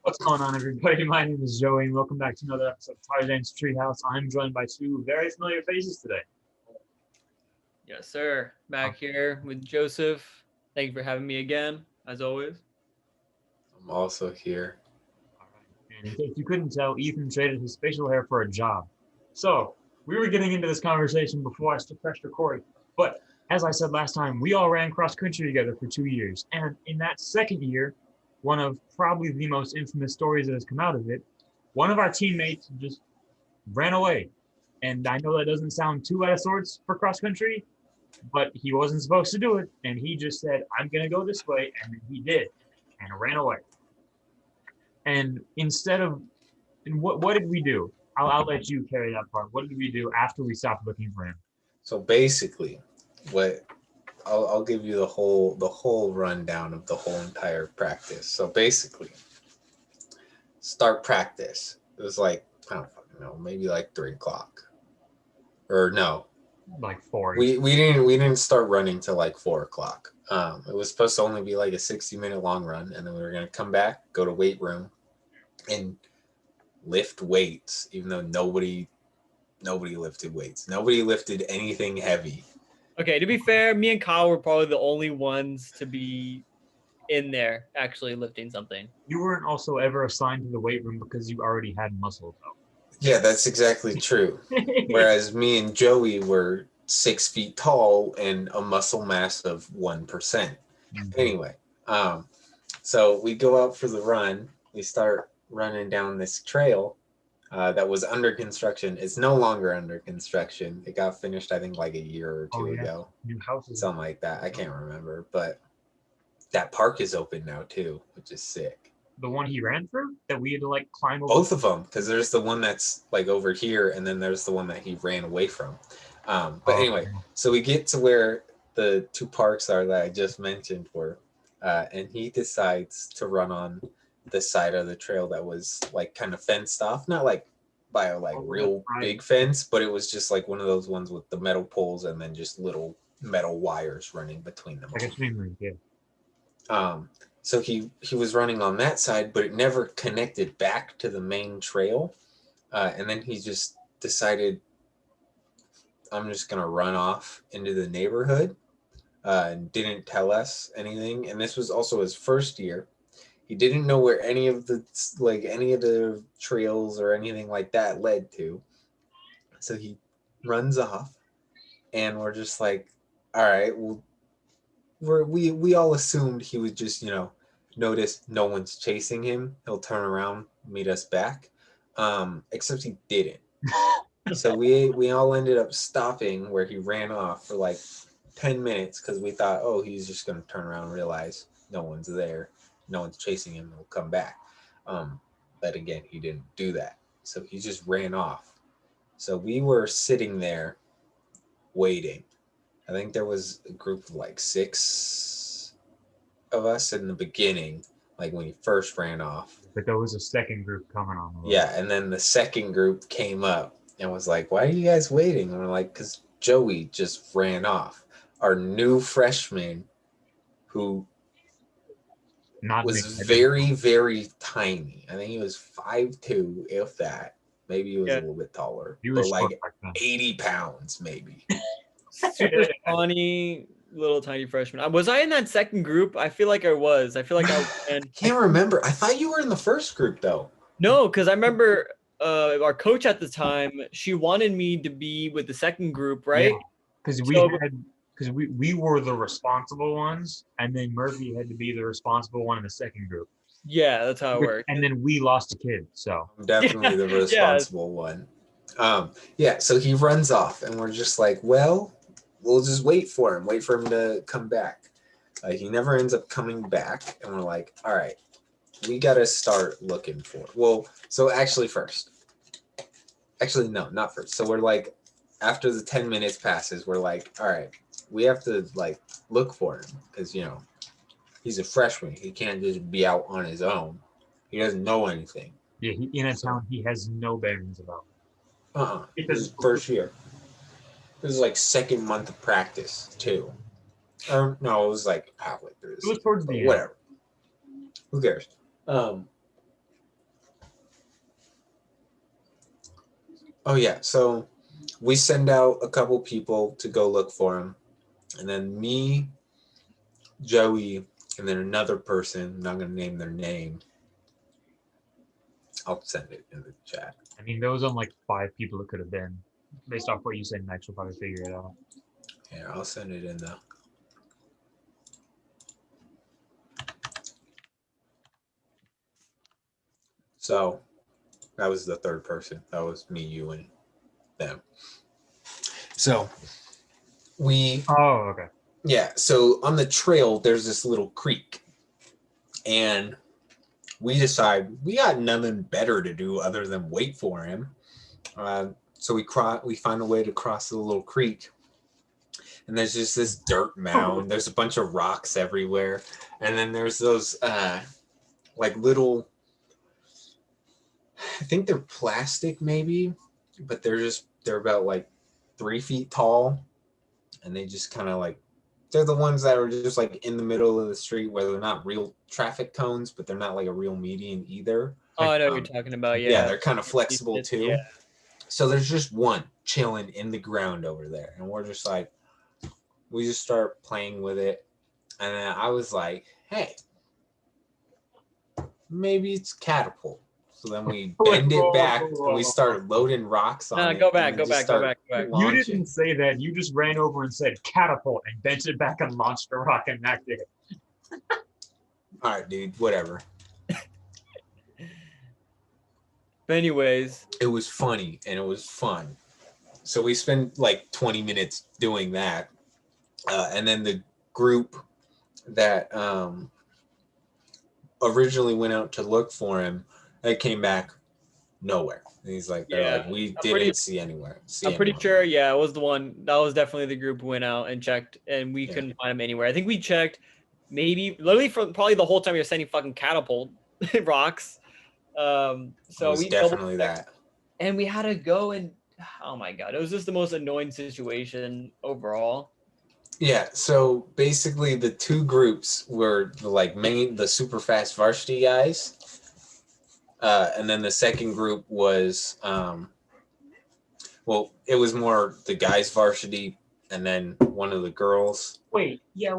What's going on, everybody? My name is Joey, and welcome back to another episode of Tarzans Treehouse. I'm joined by two very familiar faces today. Yes, sir. Back here with Joseph. Thank you for having me again, as always. I'm also here. All right. And in case you couldn't tell, Ethan traded his facial hair for a job. So, we were getting into this conversation before I pressed record, but as I said last time, we all ran cross country together for 2 years. And in that second year, one of probably the most infamous stories that has come out of it, one of our teammates just ran away. And I know that doesn't sound too out of sorts for cross country, but he wasn't supposed to do it. And he just said, I'm going to go this way. And he did and ran away. And instead of, and what did we do? I'll let you carry that part. What did we do after we stopped looking for him? So basically, what I'll give you the whole rundown of the whole entire practice. So basically, start practice. It was like I don't fucking know, maybe like 3 o'clock, or no, Like four. we didn't start running till like 4 o'clock. It was supposed to only be like a 60-minute long run, and then we were gonna come back, go to weight room, and lift weights. Even though nobody lifted weights, nobody lifted anything heavy. Okay, to be fair, me and Kyle were probably the only ones to be in there actually lifting something. You weren't also ever assigned to the weight room because you already had muscle, though. Yeah, that's exactly true. Whereas me and Joey were 6 feet tall and a muscle mass of 1%. Anyway, so we go out for the run. We start running down this trail that was under construction. It's no longer under construction. It got finished, I think, like a year or two ago. New houses. Something like that. I can't remember. But that park is open now, too, which is sick. The one he ran through that we had to like climb over. Both of them, because there's the one that's like over here, and then there's the one that he ran away from. But anyway, so we get to where the two parks are that I just mentioned were, and he decides to run on the side of the trail that was like kind of fenced off, not like by a like real big fence, but it was just like one of those ones with the metal poles and then just little metal wires running between them. Like a swing ring, yeah. So he was running on that side, but it never connected back to the main trail. And then he just decided, I'm just going to run off into the neighborhood, and didn't tell us anything. And this was also his first year. He didn't know where any of the trails or anything like that led to. So he runs off, and we're just like, all right, well, we all assumed he would just, notice no one's chasing him. He'll turn around, meet us back. Except he didn't. So we all ended up stopping where he ran off for like 10 minutes because we thought, oh, he's just going to turn around and realize no one's there. No one's chasing him. He'll come back. But again, he didn't do that. So he just ran off. So we were sitting there waiting. I think there was a group of like 6 of us in the beginning, like when he first ran off. But there was a second group coming on. Yeah, and then the second group came up and was like, why are you guys waiting? And we're like, because Joey just ran off. Our new freshman who was very, very tiny. I think he was 5'2", if that. Maybe he was a little bit taller. But like 80 pounds, maybe. Super funny little tiny freshman. Was I in that second group? I feel like I was. I can't remember. I thought you were in the first group though. No, because I remember our coach at the time, she wanted me to be with the second group, right? Because we were the responsible ones, and then Murphy had to be the responsible one in the second group. Yeah, that's how it worked. And then we lost a kid, so I'm definitely the responsible one. So he runs off, and we're just like, well, we'll just wait for him to come back. He never ends up coming back, and we're like, all right, we got to start looking for it. Well, so actually no, not first. So we're like, after the 10 minutes passes, we're like, all right, we have to like look for him because, he's a freshman. He can't just be out on his own. He doesn't know anything. Yeah, in a town he has no bearings about. Because first year. This is like second month of practice too. Or no, it was like halfway through. It was towards the end. Whatever. Who cares? Oh yeah, so we send out a couple people to go look for him, and then me, Joey, and then another person. I'm not gonna name their name. I'll send it in the chat. I mean, there was only like 5 people it could have been. Based off what you said, Max will probably figure it out. Here, I'll send it in though. So that was the third person. That was me, you, and them. So we Oh, okay. yeah, so on the trail there's this little creek, and we decide we got nothing better to do other than wait for him. So we find a way to cross the little creek, and there's just this dirt mound. There's a bunch of rocks everywhere, and then there's those like little, I think they're plastic maybe, but they're about like 3 feet tall, and they just kind of like, they're the ones that are just like in the middle of the street where they're not real traffic cones, but they're not like a real median either. Oh, I know what you're talking about. Yeah, Yeah, they're kind of flexible too. Yeah. So there's just one chilling in the ground over there, and we're just like, we just start playing with it, and then I was like, hey, maybe it's catapult. So then we bend it back and we start loading rocks on it. Go back. You didn't say that. You just ran over and said catapult and bent it back and launched a rock and knocked it. All right, dude, whatever. But anyways, it was funny and it was fun. So we spent like 20 minutes doing that. And then the group that originally went out to look for him, they came back nowhere. And he's like, they're like, we didn't see anywhere. I'm pretty sure, it was the one. That was definitely the group who went out and checked, and we couldn't find him anywhere. I think we checked maybe literally for probably the whole time we were sending fucking catapult rocks. So it was definitely that. And we had to go and, oh my God, it was just the most annoying situation overall. Yeah, so basically the two groups were the super fast varsity guys. And then the second group was, it was more the guys varsity and then one of the girls. Wait. There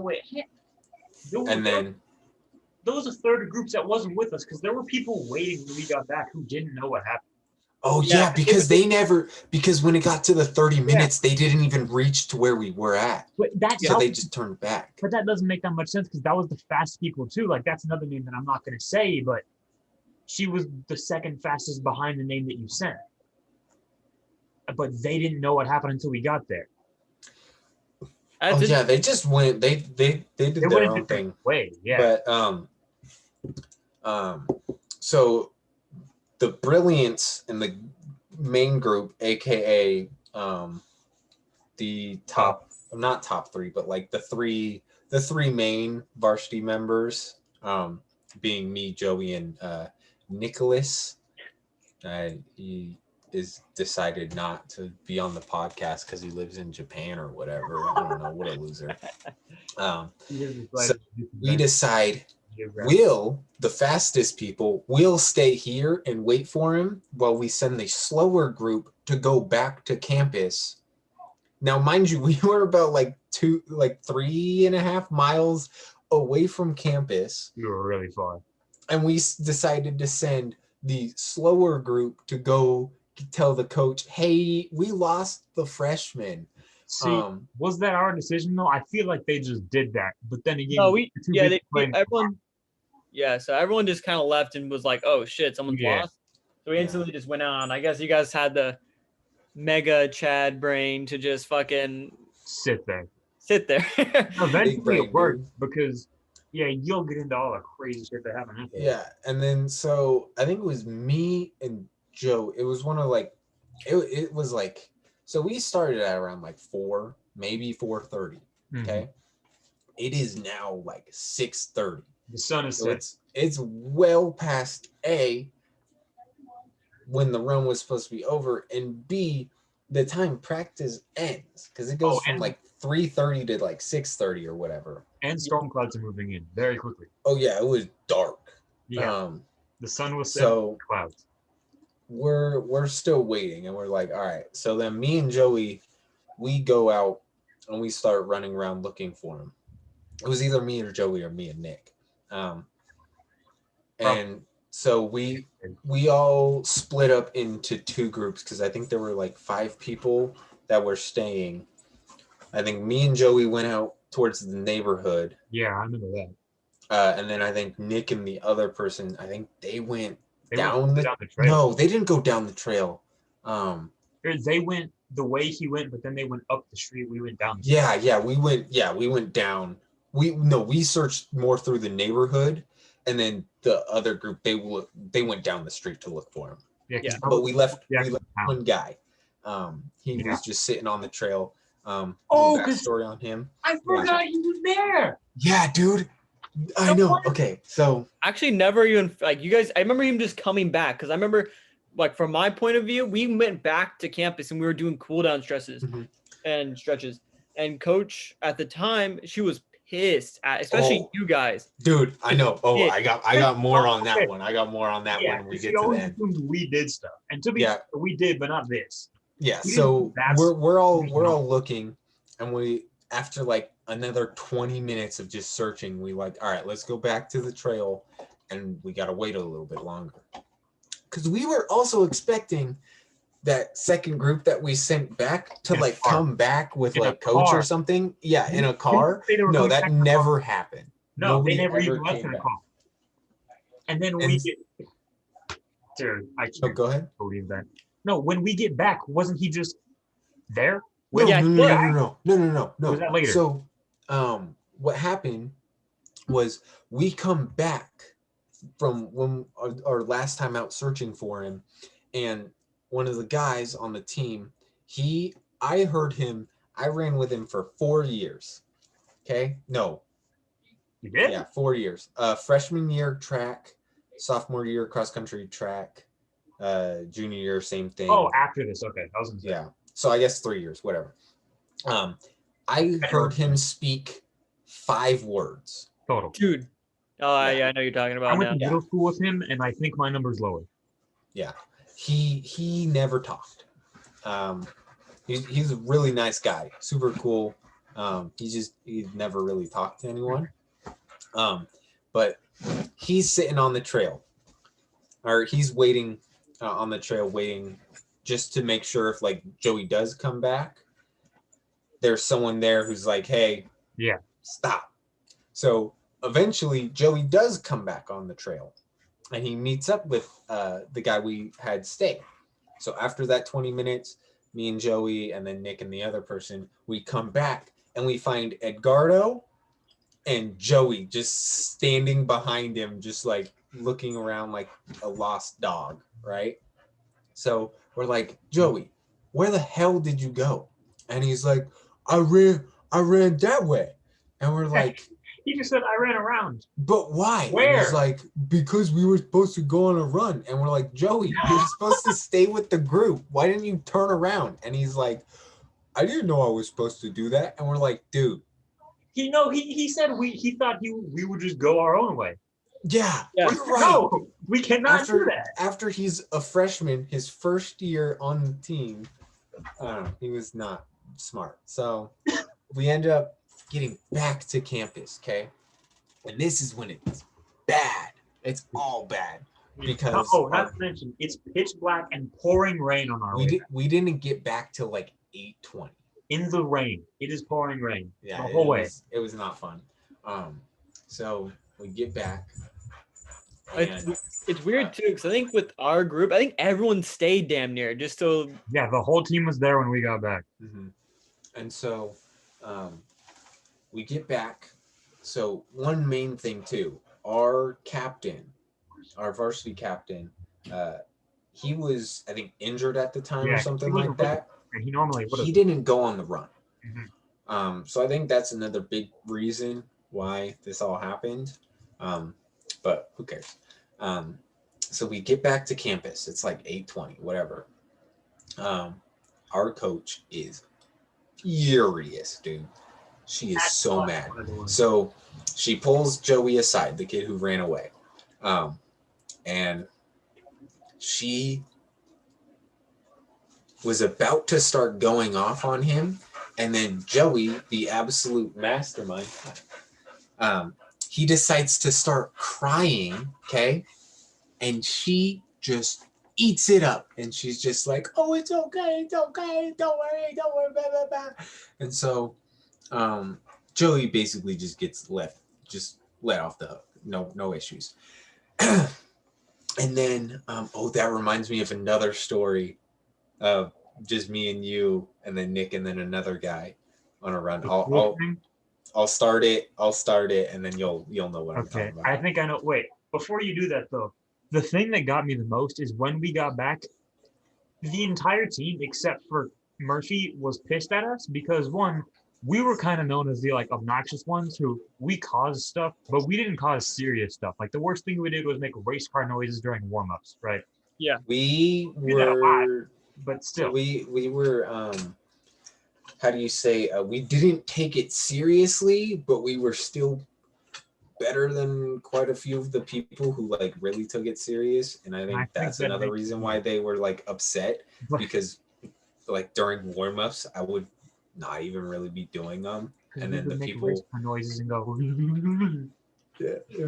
was a third of groups that wasn't with us because there were people waiting when we got back who didn't know what happened. Oh yeah, because when it got to the 30 minutes, they didn't even reach to where we were at. So they just turned back. But that doesn't make that much sense because that was the fast people too. Like that's another name that I'm not going to say, but she was the second fastest behind the name that you sent. But they didn't know what happened until we got there. They just went. They did their own thing. Way, yeah. But so the brilliance in the main group, aka the top, not top three, but like the three main varsity members, being me, Joey, and Nicholas. He is decided not to be on the podcast because he lives in Japan or whatever. I don't know, what a loser. So we decide the fastest people will stay here and wait for him while we send the slower group to go back to campus. Now, mind you, we were about 3.5 miles away from campus. We were really far. And we decided to send the slower group to go tell the coach, hey, we lost the freshman. See, was that our decision though? I feel like they just did that. But then again, so everyone just kind of left and was like, oh shit, someone's lost. So we instantly just went on. I guess you guys had the mega Chad brain to just fucking sit there. Eventually it worked because you'll get into all the crazy shit that happened after. Yeah, and then so I think it was me and Joe. It was one of it was like, so we started at around 4, maybe 4:30. Okay, it is now 6:30. The sun is set. It's well past A, when the run was supposed to be over, and B, the time practice ends because it goes from 3:30 to 6:30 or whatever. And storm clouds are moving in very quickly. Oh yeah, it was dark. Yeah, the sun was set. So clouds. we're still waiting, and we're like, all right. So then me and Joey, we go out and we start running around looking for him. It was either me or Joey or me and Nick. And so we all split up into two groups because I think there were like 5 people that were staying. I think me and Joey went out towards the neighborhood. Yeah, I remember that. And then I think Nick and the other person, I think they went down the trail. No, they didn't go down the trail. They went the way he went, but then they went up the street. We went down. We went down. We searched more through the neighborhood, and then the other group they went down the street to look for him. Yeah. But we left one guy. He was just sitting on the trail. Backstory on him. I forgot you were there. Yeah, dude. I know. Okay, so actually never even like you guys. I remember him just coming back because I remember, like from my point of view, we went back to campus and we were doing cool down stretches and stretches. And coach at the time, she was pissed at, especially you guys. Dude, I know. Oh, I got more on that one. I got more on that when we get to the end. We did stuff, and to be fair, we did, but not this. Yeah. So we're all looking, and we after like another 20 minutes of just searching, we like, all right, let's go back to the trail, and we got to wait a little bit longer because we were also expecting that second group that we sent back to like come back with like coach or something. Yeah, in a car. No, that never happened. No, they never even left in a car. And then we get, dude, I can't go ahead. believe that. No, when we get back, wasn't he just there? No. Was that later? So, what happened was we come back from when our last time out searching for him, and one of the guys on the team, I ran with him for 4 years. Okay? No. You did? Yeah, 4 years. Freshman year track, sophomore year cross country track, junior year same thing. Oh, after this, okay. I was gonna say. Yeah. So I guess 3 years, whatever. I heard him speak 5 words. Total. Dude. Oh, yeah, I know you're talking about. I went to middle school with him, and I think my number's lower. Yeah. He never talked. He's a really nice guy, super cool. He never really talked to anyone. But he's sitting on the trail, or he's waiting on the trail, waiting just to make sure if like Joey does come back, there's someone there who's like, hey, stop. So eventually Joey does come back on the trail. And he meets up with the guy we had stay. So after that 20 minutes, me and Joey and then Nick and the other person, we come back and we find Edgardo and Joey just standing behind him, just like looking around like a lost dog, right? So we're like, Joey, where the hell did you go? And he's like, I ran that way. And we're like, he just said I ran around. But why? Where? And he's like, because we were supposed to go on a run. And we're like, Joey, you're supposed to stay with the group. Why didn't you turn around? And he's like, I didn't know I was supposed to do that. And we're like, dude. He said he thought we would just go our own way. Yeah. You're right. No, we cannot do that. After he's a freshman, his first year on the team, he was not smart. So we end up getting back to campus, okay? And this is when it's bad. It's all bad because not to mention it's pitch black and pouring rain on our way. We didn't get back till like 8:20. In the rain. It is pouring rain. Yeah, the whole way. It was not fun. So we get back. It's weird too, because I think with our group, I think everyone stayed damn near just so. Yeah, the whole team was there when we got back. Mm-hmm. And so we get back. So one main thing too, our captain, our varsity captain, he was, I think, injured at the time or something like that. And he didn't go on the run. Mm-hmm. So I think that's another big reason why this all happened. But who cares? So we get back to campus. It's like 8:20, whatever. Our coach is furious, dude. She is so mad. So she pulls Joey aside, the kid who ran away. And she was about to start going off on him, and then Joey, the absolute mastermind, he decides to start crying, okay? And she just eats it up, and she's just like, "Oh, it's okay, don't worry, blah, blah, blah." And so Joey basically just gets let off the hook, no issues. And then that reminds me of another story of just me and you, and then Nick, and then another guy on a run. I'll start it, and then you'll know what I'm talking about. I think I know. Wait, before you do that though, the thing that got me the most is when we got back, the entire team except for Murphy was pissed at us because one, we were kind of known as the like obnoxious ones who we caused stuff, but we didn't cause serious stuff. Like the worst thing we did was make race car noises during warm-ups, right? Yeah. We did that a lot, were, but still. we were, how do you say, we didn't take it seriously, but we were still better than quite a few of the people who like really took it serious. And I think that's another reason why they were like upset, because like during warm-ups, I would not even really be doing them. And then the people race car noises and go. Yeah, it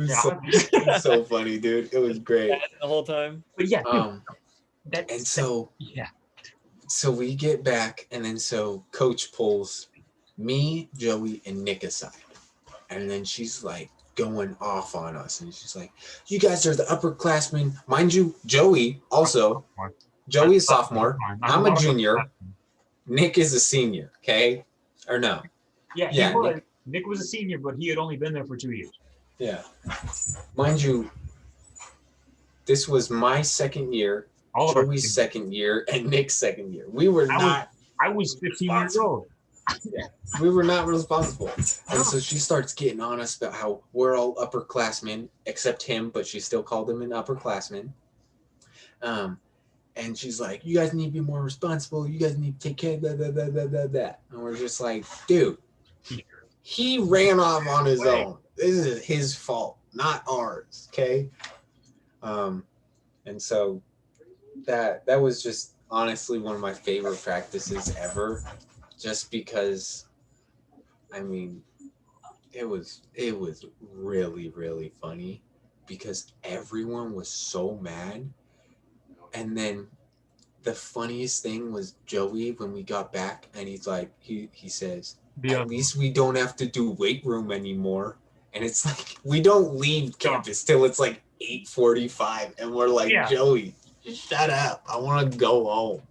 was so funny, dude. It was great the whole time. But yeah, so we get back, and then so Coach pulls me, Joey, and Nick aside, and then she's like going off on us, and she's like, "You guys are the upperclassmen, mind you." Joey also, Joey is sophomore. I'm a junior. Nick is a senior. Okay, or no? Yeah. Nick was a senior, but he had only been there for 2 years. Yeah, mind you, this was my second year, Joey's second year, and Nick's second year. We were not. I was 15 years old. Yeah, we were not responsible. And so she starts getting on us about how we're all upperclassmen, except him, but she still called him an upperclassman. And she's like, "You guys need to be more responsible. You guys need to take care of blah, blah, blah, blah, blah, blah." And we're just like, dude, he ran off on his own. This is his fault, not ours, okay? And so that was just honestly one of my favorite practices ever, just because, I mean, it was really, really funny because everyone was so mad. And then the funniest thing was Joey, when we got back, and he's like, he says, "At least we don't have to do weight room anymore." And it's like, we don't leave campus till it's like 8:45, and we're like, "Joey, shut up. I want to go home."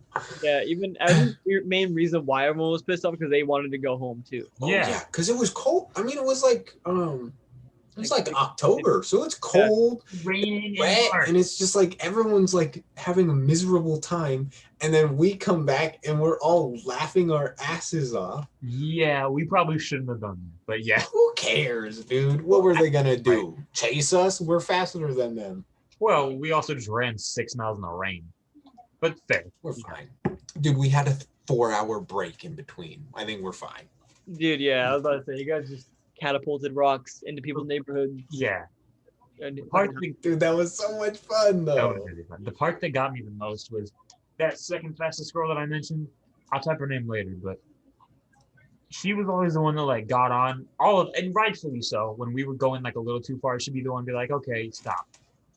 Yeah, even as the main reason why everyone was pissed off, because they wanted to go home too. Yeah, because it was cold. I mean, it was like October, so it's cold, raining, wet, and it's just like everyone's like having a miserable time, and then we come back and we're all laughing our asses off. Yeah, we probably shouldn't have done that, but yeah. Who cares, dude? What were they gonna do? Chase us? We're faster than them. Well, we also just ran 6 miles in the rain, but fair. We're fine, dude. We had a 4-hour break in between. I think we're fine. Dude, yeah, I was about to say, you guys just catapulted rocks into people's neighborhoods. Yeah. Dude, that was so much fun, though. That was really fun. The part that got me the most was that second fastest girl that I mentioned. I'll type her name later, but she was always the one that like got on and rightfully so. When we were going like a little too far, she'd be the one to be like, "Okay, stop."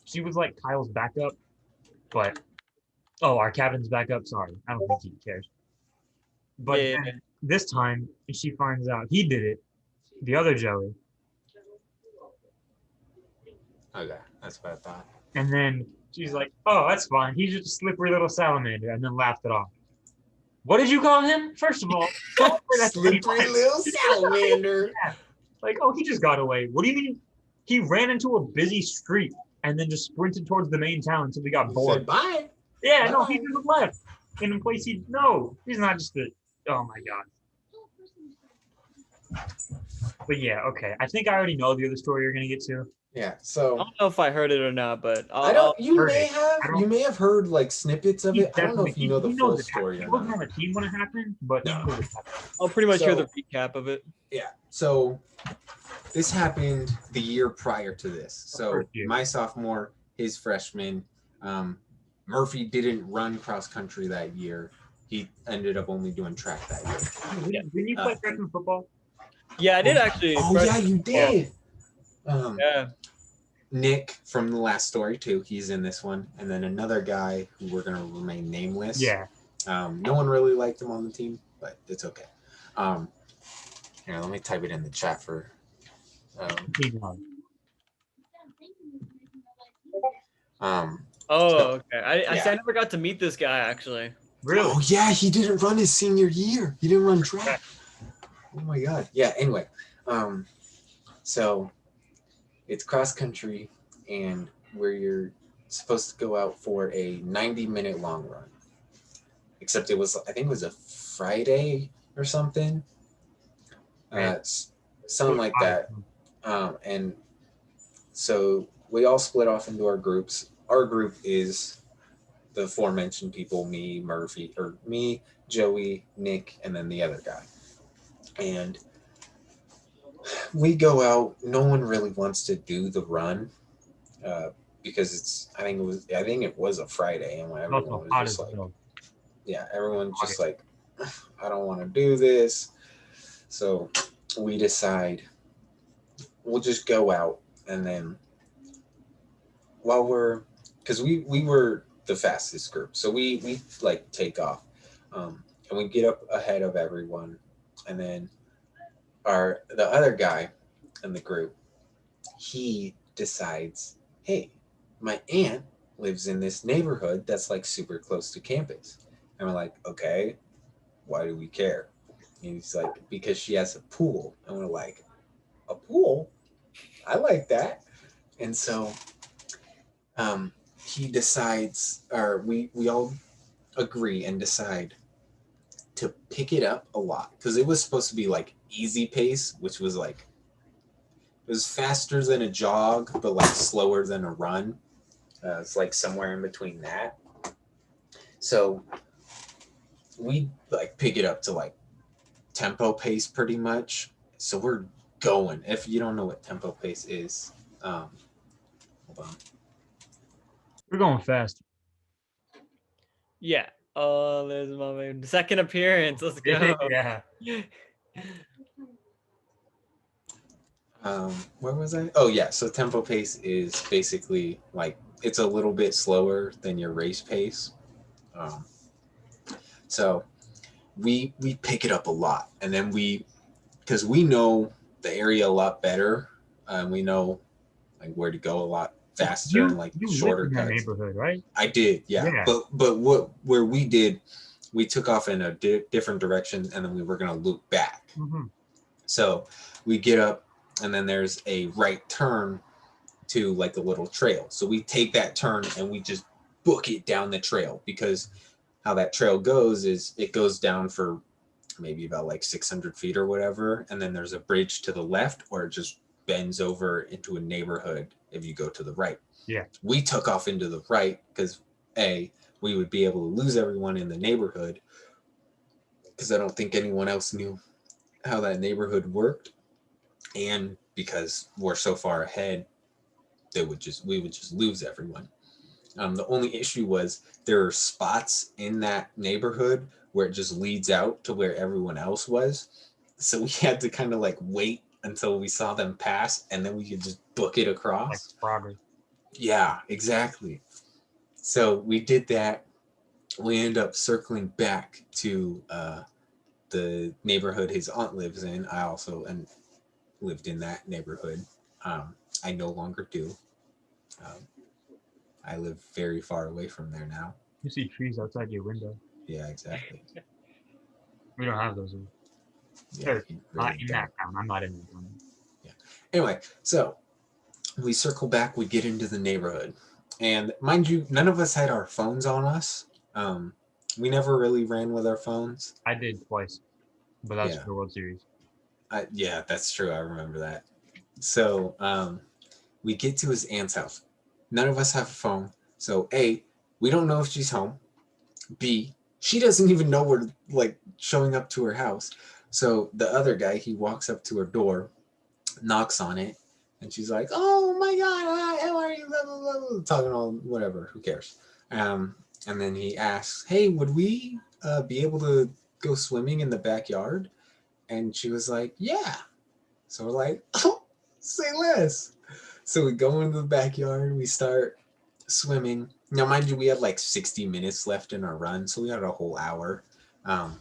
She was like Kyle's backup, but our captain's backup. Sorry, I don't think he cares. But then this time, she finds out he did it. The other Joey. Okay, that's what I thought. And then she's like, "Oh, that's fine. He's just a slippery little salamander," and then laughed it off. What did you call him? First of all, slippery little salamander. Yeah. Like, oh, he just got away. What do you mean? He ran into a busy street and then just sprinted towards the main town until he got bored. Said, "Bye." Yeah, Bye. No, he just left in a place he's not just a. Oh my god. But yeah, okay. I think I already know the other story you're gonna get to. Yeah, so I don't know if I heard it or not, but you may have heard like snippets of it. I don't know if you know the full story. He wasn't on the team when it happened, but no. I'll pretty much hear the recap of it. Yeah. So this happened the year prior to this. So my sophomore, his freshman. Murphy didn't run cross country that year. he ended up only doing track that year. Didn't you play freshman football? Yeah, I did actually. Oh yeah, you did. Yeah. Nick from the last story too. He's in this one, and then another guy who we're gonna remain nameless. Yeah. No one really liked him on the team, but it's okay. Here, let me type it in the chat for. Oh, okay. I yeah. said I never got to meet this guy actually. Really? Oh yeah, he didn't run his senior year. He didn't run track. Oh my god. Yeah. Anyway, so it's cross country, and where you're supposed to go out for a 90-minute long run. Except it was, I think it was a Friday or something. Something like that. And so we all split off into our groups. Our group is the aforementioned people, me, Murphy, or me, Joey, Nick, and then the other guy. And we go out. No one really wants to do the run because I think it was a Friday, and everyone was just like, yeah, everyone's just like, I don't want to do this. So we decide we'll just go out, and then because we were the fastest group, so we like take off, and we get up ahead of everyone, and then the other guy in the group, he decides, hey, my aunt lives in this neighborhood that's like super close to campus, and we're like, okay, why do we care? And he's like, because she has a pool, and we're like, a pool? I like that. And so he decides, or we all agree and decide to pick it up a lot, because it was supposed to be like easy pace, which was like, it was faster than a jog, but like slower than a run. It's like somewhere in between that. So we like pick it up to like tempo pace pretty much. So we're going. If you don't know what tempo pace is, hold on. We're going fast. Yeah. Oh, there's my second appearance. Let's go. Yeah. Where was I? Oh yeah. So tempo pace is basically like, it's a little bit slower than your race pace. So we pick it up a lot, and then because we know the area a lot better, we know like where to go a lot faster and like shorter lived in that cuts. neighborhood, right? I did, yeah. But where we did, we took off in a different direction, and then we were gonna loop back. Mm-hmm. So we get up, and then there's a right turn to like a little trail. So we take that turn and we just book it down the trail, because how that trail goes is it goes down for maybe about like 600 feet or whatever, and then there's a bridge to the left, or it just bends over into a neighborhood if you go to the right. Yeah. We took off into the right because we would be able to lose everyone in the neighborhood, because I don't think anyone else knew how that neighborhood worked, and because we're so far ahead, we would just lose everyone. The only issue was there are spots in that neighborhood where it just leads out to where everyone else was. So we had to kind of like wait until we saw them pass, and then we could just book it across. Like progress. Yeah, exactly. So we did that. We ended up circling back to the neighborhood his aunt lives in. I also lived in that neighborhood. I no longer do. I live very far away from there now. You see trees outside your window. Yeah, exactly. We don't have those. Yeah, Not in that town. I'm not in that town. Yeah. Anyway, so we circle back. We get into the neighborhood, and mind you, none of us had our phones on us. We never really ran with our phones. I did twice, but that's for the World Series. Yeah, that's true. I remember that. So we get to his aunt's house. None of us have a phone. So A, we don't know if she's home. B, she doesn't even know we're like showing up to her house. So the other guy, he walks up to her door, knocks on it, and she's like, "Oh my God, how are you?" Blah, blah, blah, blah, talking all whatever. Who cares? And then he asks, "Hey, would we be able to go swimming in the backyard?" And she was like, "Yeah." So we're like, "Oh, say less." So we go into the backyard. We start swimming. Now, mind you, we had like 60 minutes left in our run, so we had a whole hour. Um,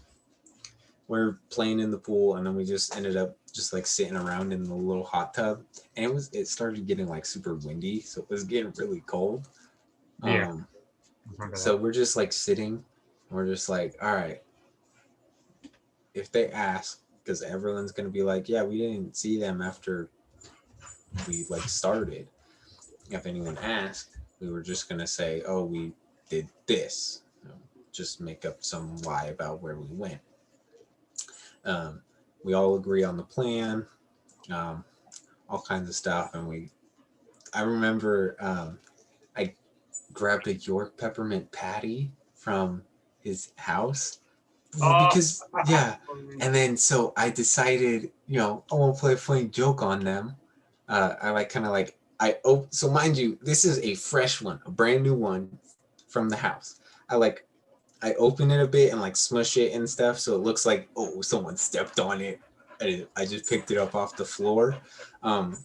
we're playing in the pool, and then we just ended up just like sitting around in the little hot tub. And it started getting like super windy, so it was getting really cold. Yeah. Um, I remember so that. we're just like sitting. We're just like, all right, if they ask, because everyone's gonna be like, yeah, we didn't see them after we like started. If anyone asked, we were just gonna say, oh, we did this. Just make up some lie about where we went. Um, we all agree on the plan, um, all kinds of stuff, and I remember I grabbed a York peppermint patty from his house. Well, Oh, because yeah, and then so I decided, I want to play a funny joke on them. I like kind of like so mind you, this is a fresh one, a brand new one from the house. I open it a bit and like smush it and stuff, so it looks like someone stepped on it. I just picked it up off the floor, um,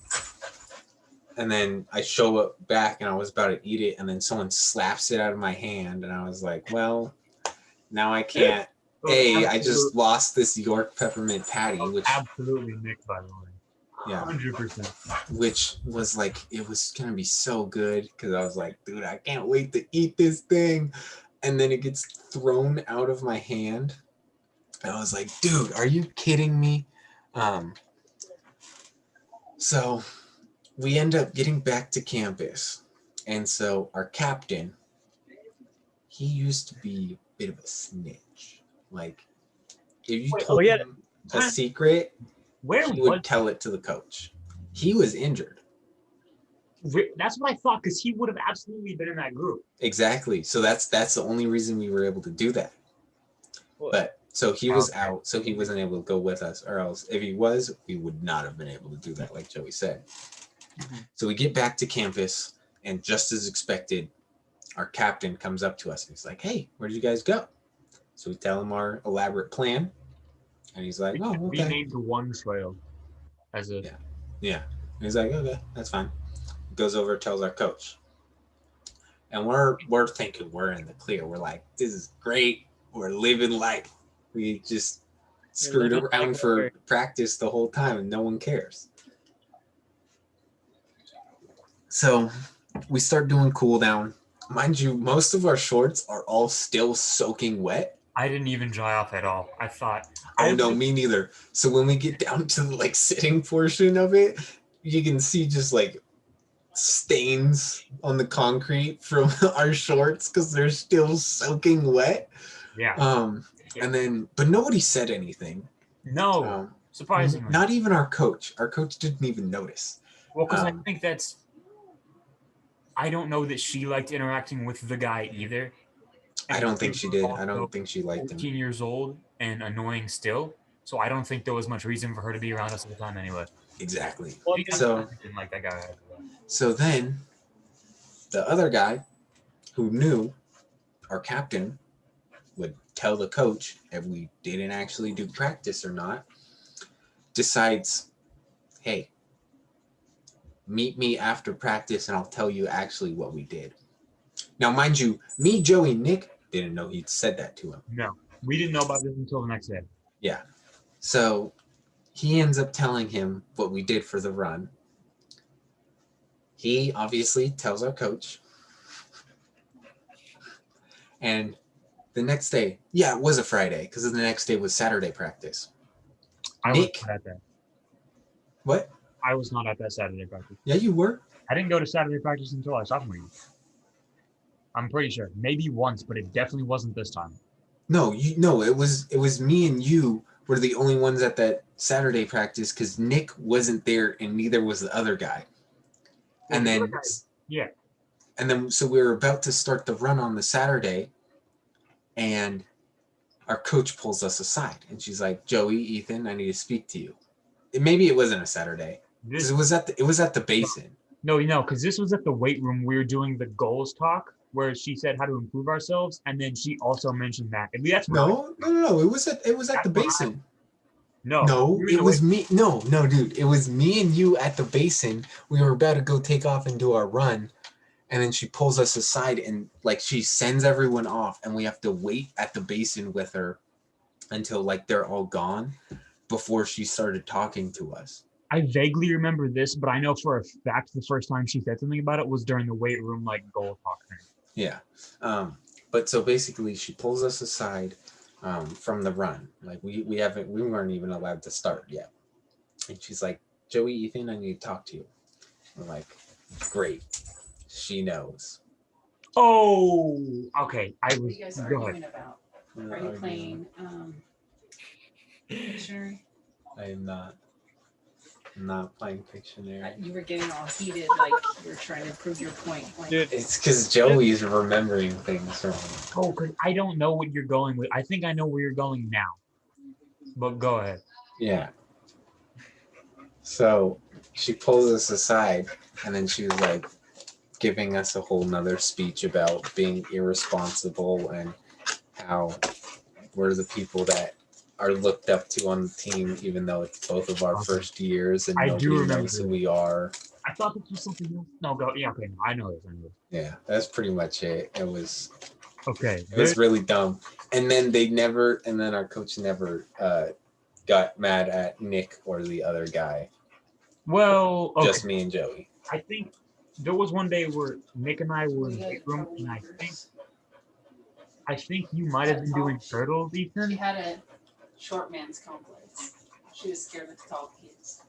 and then I show it back and I was about to eat it, and then someone slaps it out of my hand, and I was like, well, now I can't. I just lost this York peppermint patty, which absolutely Nick, by the way. yeah, 100%. which was like it was gonna be so good because I was like, dude, I can't wait to eat this thing, and then it gets thrown out of my hand, and I was like, dude, are you kidding me? Um, so we end up getting back to campus, and so our captain, he used to be a bit of a snitch. Like, if you Wait, told yeah. him a secret, Where he was would tell it to the coach. He was injured. that's what I thought, because he would have absolutely been in that group. Exactly. So that's the only reason we were able to do that. But so he was out, so he wasn't able to go with us, or else if he was, we would not have been able to do that, like Joey said. So we get back to campus, and just as expected, our captain comes up to us and he's like, "Hey, where did you guys go?" So we tell him our elaborate plan, and he's like, "Oh, We okay." named one trail as a Yeah. And he's like, "Okay, that's fine." Goes over, tells our coach, and we're thinking we're in the clear. We're like, "This is great. We're living life. We just screwed around for practice the whole time, and no one cares." So we start doing cool down. Mind you, most of our shorts are all still soaking wet. I didn't even dry off at all. I thought. Oh no, me neither. So when we get down to the like sitting portion of it, you can see just like stains on the concrete from our shorts because they're still soaking wet. Yeah. And then, but nobody said anything. No, surprisingly. Not even our coach. Our coach didn't even notice. Well, because I think I don't know that she liked interacting with the guy either. I don't think she did. I don't think she liked him. 14 years old and annoying still. So I don't think there was much reason for her to be around us all the time anyway. Exactly. Well, So didn't like that guy. So then the other guy who knew our captain would tell the coach if we didn't actually do practice or not, decides, hey, meet me after practice and I'll tell you actually what we did. Now, mind you, me, Joey, Nick didn't know he'd said that to him. No, we didn't know about this until the next day. Yeah. So he ends up telling him what we did for the run. He obviously tells our coach. And the next day, yeah, it was a Friday because the next day was Saturday practice. I was not at that. What? I was not at that Saturday practice. Yeah, you were. I didn't go to Saturday practice until our sophomore year. I'm pretty sure. Maybe once, but it definitely wasn't this time. No, it was me and you were the only ones at that Saturday practice because Nick wasn't there and neither was the other guy. And then yeah. And then so we were about to start the run on the Saturday, and our coach pulls us aside and she's like, "Joey, Ethan, I need to speak to you." Maybe it wasn't a Saturday because it was at the basin. No, because this was at the weight room. We were doing the goals talk where she said how to improve ourselves, and then she also mentioned that. At least that's what I. No. It was at the That's what I. basin. No, No, we were in it the weight. was me. No, dude. It was me and you at the basin. We were about to go take off and do our run. And then she pulls us aside and like she sends everyone off. And we have to wait at the basin with her until like they're all gone before she started talking to us. I vaguely remember this, but I know for a fact the first time she said something about it was during the weight room like goal talk thing. Yeah. But so basically she pulls us aside from the run. Like we weren't even allowed to start yet. And she's like, Joey, Ethan, I need to talk to you. I'm like, great. She knows. Oh, okay. What are you guys Go arguing ahead. about? Are you playing Pictionary? I am not. I'm not playing Pictionary. You were getting all heated, like you were trying to prove your point. Like, Dude, It's because Joey's remembering things wrong. Oh, because I don't know what you're going with. I think I know where you're going now. But go ahead. Yeah. So she pulls us aside and then she was like giving us a whole nother speech about being irresponsible and how we're the people that are looked up to on the team, even though it's both of our Okay. first years and I do nobody remember knows who this. we are. I thought this was something else. No, go. Yeah, okay. No, I know this. Yeah, that's pretty much it. It was Okay. really dumb. And then our coach never got mad at Nick or the other guy. Well, okay. Just me and Joey. I think there was one day where Nick and I were in the we weight had room, trouble and numbers. I think you might have been doing turtles, She Ethan. had a short man's complex. She was scared of tall kids.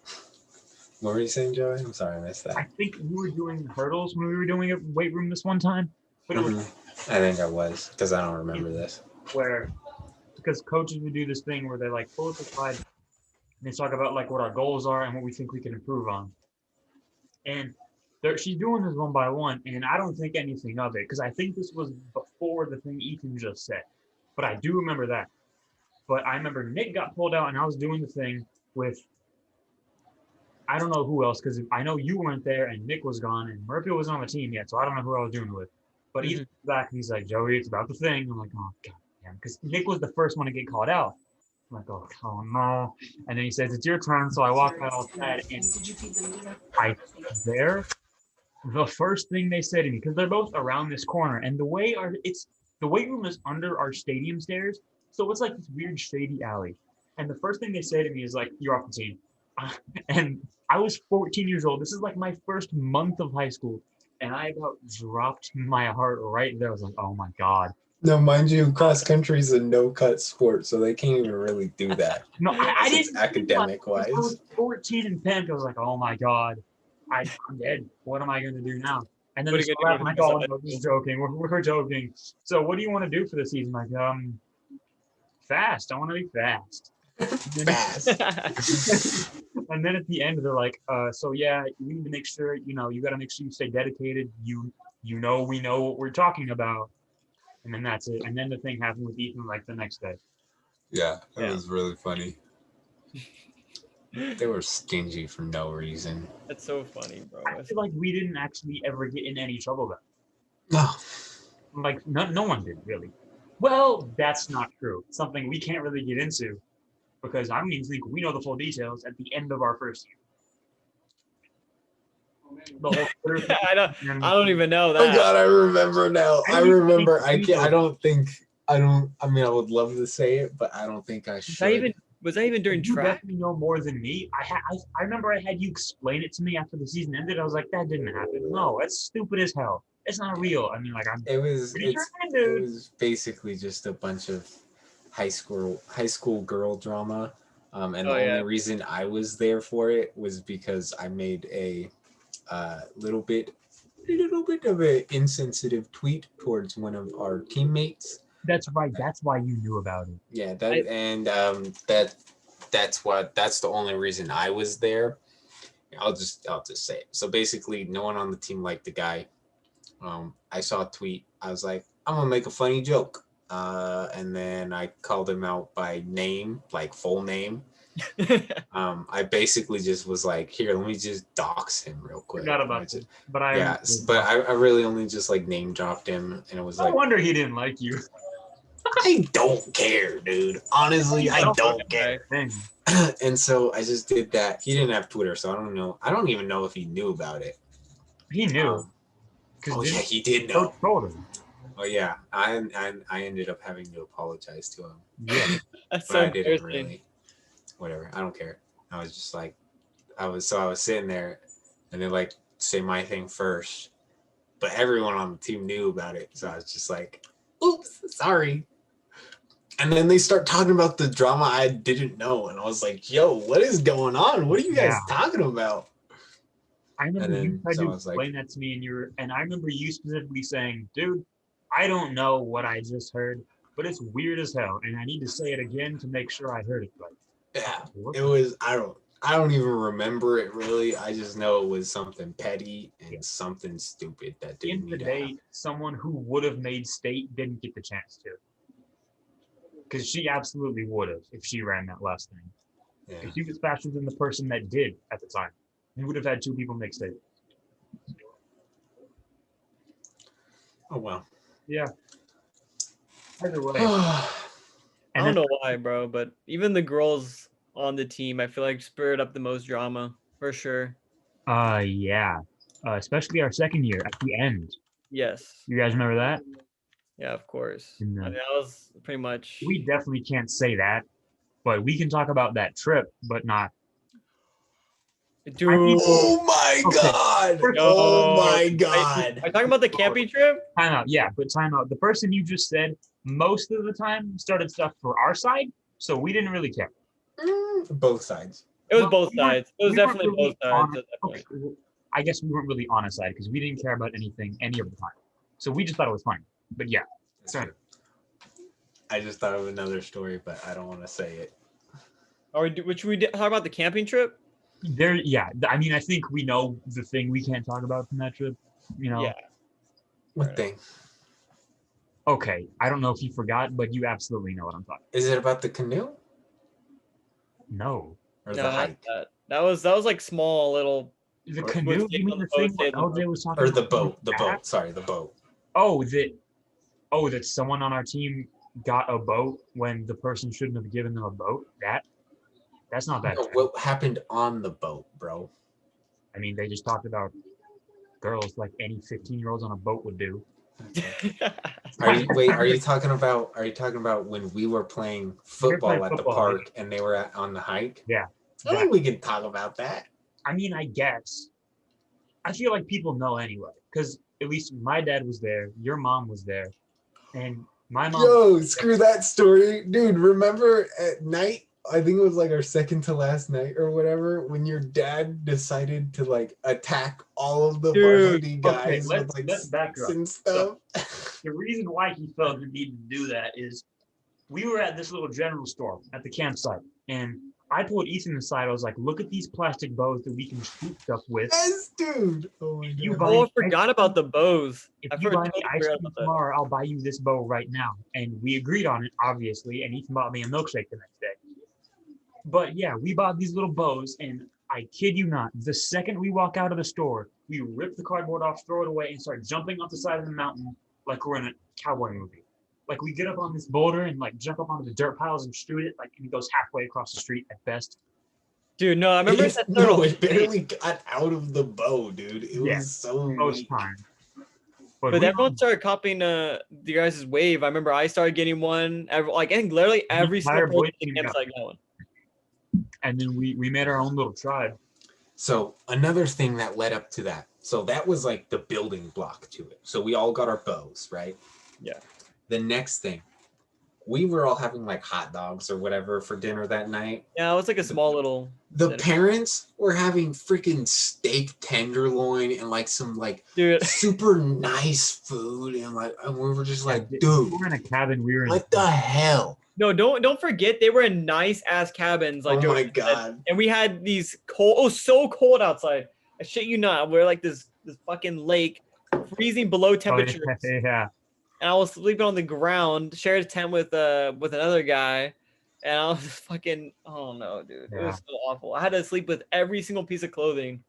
What were you saying, Joey? I'm sorry, I missed I that. think you were doing hurdles when we were doing a weight room this one time, but it was I think I was because I don't remember this. where because coaches would do this thing where they like pull us aside and they talk about like what our goals are and what we think we can improve on. And she's doing this one by one, and I don't think anything of it because I think this was before the thing Ethan just said. But I do remember that. But I remember Nick got pulled out, and I was doing the thing with I don't know who else because I know you weren't there, and Nick was gone, and Murphy wasn't on the team yet, so I don't know who I was doing it with. But Ethan's back, and he's like, Joey, it's about the thing. I'm like, oh god damn, because Nick was the first one to get called out. I'm like, oh no. And then he says, it's your turn. So I walk out all sad, and Did you feed them dinner? the first thing they said to me, because they're both around this corner, and the weight room is under our stadium stairs, so it's like this weird shady alley. And the first thing they say to me is like, "You're off the team," and I was 14 years old. This is like my first month of high school, and I about dropped my heart right there. I was like, "Oh my god." No, mind you, cross country is a no-cut sport, so they can't even really do that. No, I didn't. Academic-wise. I was 14 and pent. I was like, "Oh my god, I'm dead. What am I going to do now?" And then What they are you start gonna laughing. do Like, with "Oh, no, just joking. We're joking." So, what do you want to do for the season? Like, fast. I want to be fast. Fast. And then at the end, they're like, "So yeah, you need to make sure you got to make sure you stay dedicated. We know what we're talking about." And then that's it. And then the thing happened with Ethan like the next day. Yeah, it Yeah. was really funny. They were stingy for no reason. That's so funny, bro. I feel like we didn't actually ever get in any trouble though. No. Like no one did really. Well, that's not true. Something we can't really get into because I don't even think we know the full details at the end of our first year. The whole Twitter thing, I don't even know Oh that. god, I remember now. I I don't even remember. think I we can't. know. I mean, I would love to say it, but I don't think I should. Was that even during You track? definitely know more than me. I remember I had you explain it to me after the season ended. I was like, that didn't happen. No, that's stupid as hell. It's not real. I mean, like It was. pretty sure it It did. was basically just a bunch of high school girl drama. And Oh, the yeah. only reason I was there for it was because I made a little bit of an insensitive tweet towards one of our teammates. That's right. That's why you knew about it. Yeah, that's the only reason I was there. I'll just say it. So basically, no one on the team liked the guy. I saw a tweet. I was like, I'm gonna make a funny joke, and then I called him out by name, like full name, I basically just was like, here, let me just dox him real quick. Forgot And I about just, this, but I yeah, but I really only just like name dropped him, and it was no like, wonder he didn't like you. I don't care, dude. Honestly, I don't care. Thing. And so I just did that. He didn't have Twitter, so I don't know. I don't even know if he knew about it. He knew. Oh yeah, he did know. Coach told him. Oh yeah, I ended up having to apologize to him. Yeah, That's But so I didn't embarrassing. really. Whatever, I don't care. I was just like, I was sitting there, and they like say my thing first, but everyone on the team knew about it, so I was just like, oops, sorry. And then they start talking about the drama I didn't know, and I was like, yo, what is going on? What are you guys talking about? I remember you tried to was like, explain that to me, and I remember you specifically saying, "Dude, I don't know what I just heard, but it's weird as hell, and I need to say it again to make sure I heard it right." yeah, it was. I don't even remember it really. I just know it was something petty and something stupid that didn't need to happen. Someone who would have made state didn't get the chance to, because she absolutely would have if she ran that last thing. Yeah. If she was faster than the person that did at the time, we would have had 2 people make state. Oh well. Yeah. Either way. I don't know why, bro, but even the girls on the team, I feel like spurred up the most drama for sure. Yeah. Especially our second year at the end. Yes. You guys remember that? Yeah, of course. And, I mean, that was pretty much. We definitely can't say that, but we can talk about that trip, but not. Dude. Oh my god! Oh my god! Are you talking about the camping trip? Time out. Yeah, but time out. The person you just said most of the time started stuff for our side, so we didn't really care. Both sides. It was both sides. It was definitely both sides. Okay. I guess we weren't really on a side because we didn't care about anything any of the time. So we just thought it was funny. But yeah. Sorry. I just thought of another story, but I don't want to say it. Which we talk about the camping trip? Yeah. I mean, I think we know the thing we can't talk about from that trip. You know. Yeah. What thing? Okay. I don't know if you forgot, but you absolutely know what I'm talking about. Is it about the canoe? No. Or the hike? That was like small little. The canoe? You mean the thing that LJ was talking about? Or the boat. The boat. Sorry, the boat. Oh, that someone on our team got a boat when the person shouldn't have given them a boat? That's not that. No, what happened on the boat, bro? I mean, they just talked about girls like any 15-year-olds on a boat would do. Are you talking about when we were playing football at the park and they were on the hike? Yeah. I think we can talk about that. I mean, I guess. I feel like people know anyway, because at least my dad was there, your mom was there, and my mom. Yo, screw that story, dude. Remember at night? I think it was like our second to last night or whatever, when your dad decided to like attack all of the varsity guys with like sticks and stuff. So, the reason why he felt the need to do that is we were at this little general store at the campsite, and I pulled Ethan aside. I was like, "Look at these plastic bows that we can shoot stuff with." Yes, dude. Oh my god. I forgot about the bows. If you buy me ice cream tomorrow, I'll buy you this bow right now. And we agreed on it, obviously. And Ethan bought me a milkshake the next day. But yeah, we bought these little bows, and I kid you not, the second we walk out of the store, we rip the cardboard off, throw it away, and start jumping off the side of the mountain like we're in a cowboy movie. Like we get up on this boulder and like jump up onto the dirt piles and shoot it, like and it goes halfway across the street at best. Dude, no, I remember it barely got out of the bow, dude. It was so most time. But everyone started copying the guys' wave. I remember I started getting one. I think literally every single person in the campsite got one. And then we made our own little tribe. So another thing that led up to that. So that was like the building block to it. So we all got our bows, right? Yeah. The next thing, we were all having like hot dogs or whatever for dinner that night. Yeah, it was like a small little. The parents were having freaking steak tenderloin and like some like super nice food, and we were just like, dude, we were in a cabin. What the hell? No, don't forget they were in nice ass cabins. Like, oh my god! And we had these cold. Oh, so cold outside. I shit you not. We're like this fucking lake, freezing below temperatures. Yeah. And I was sleeping on the ground, shared a tent with another guy, And I was fucking, oh no, dude. It was Yeah. so awful. I had to sleep with every single piece of clothing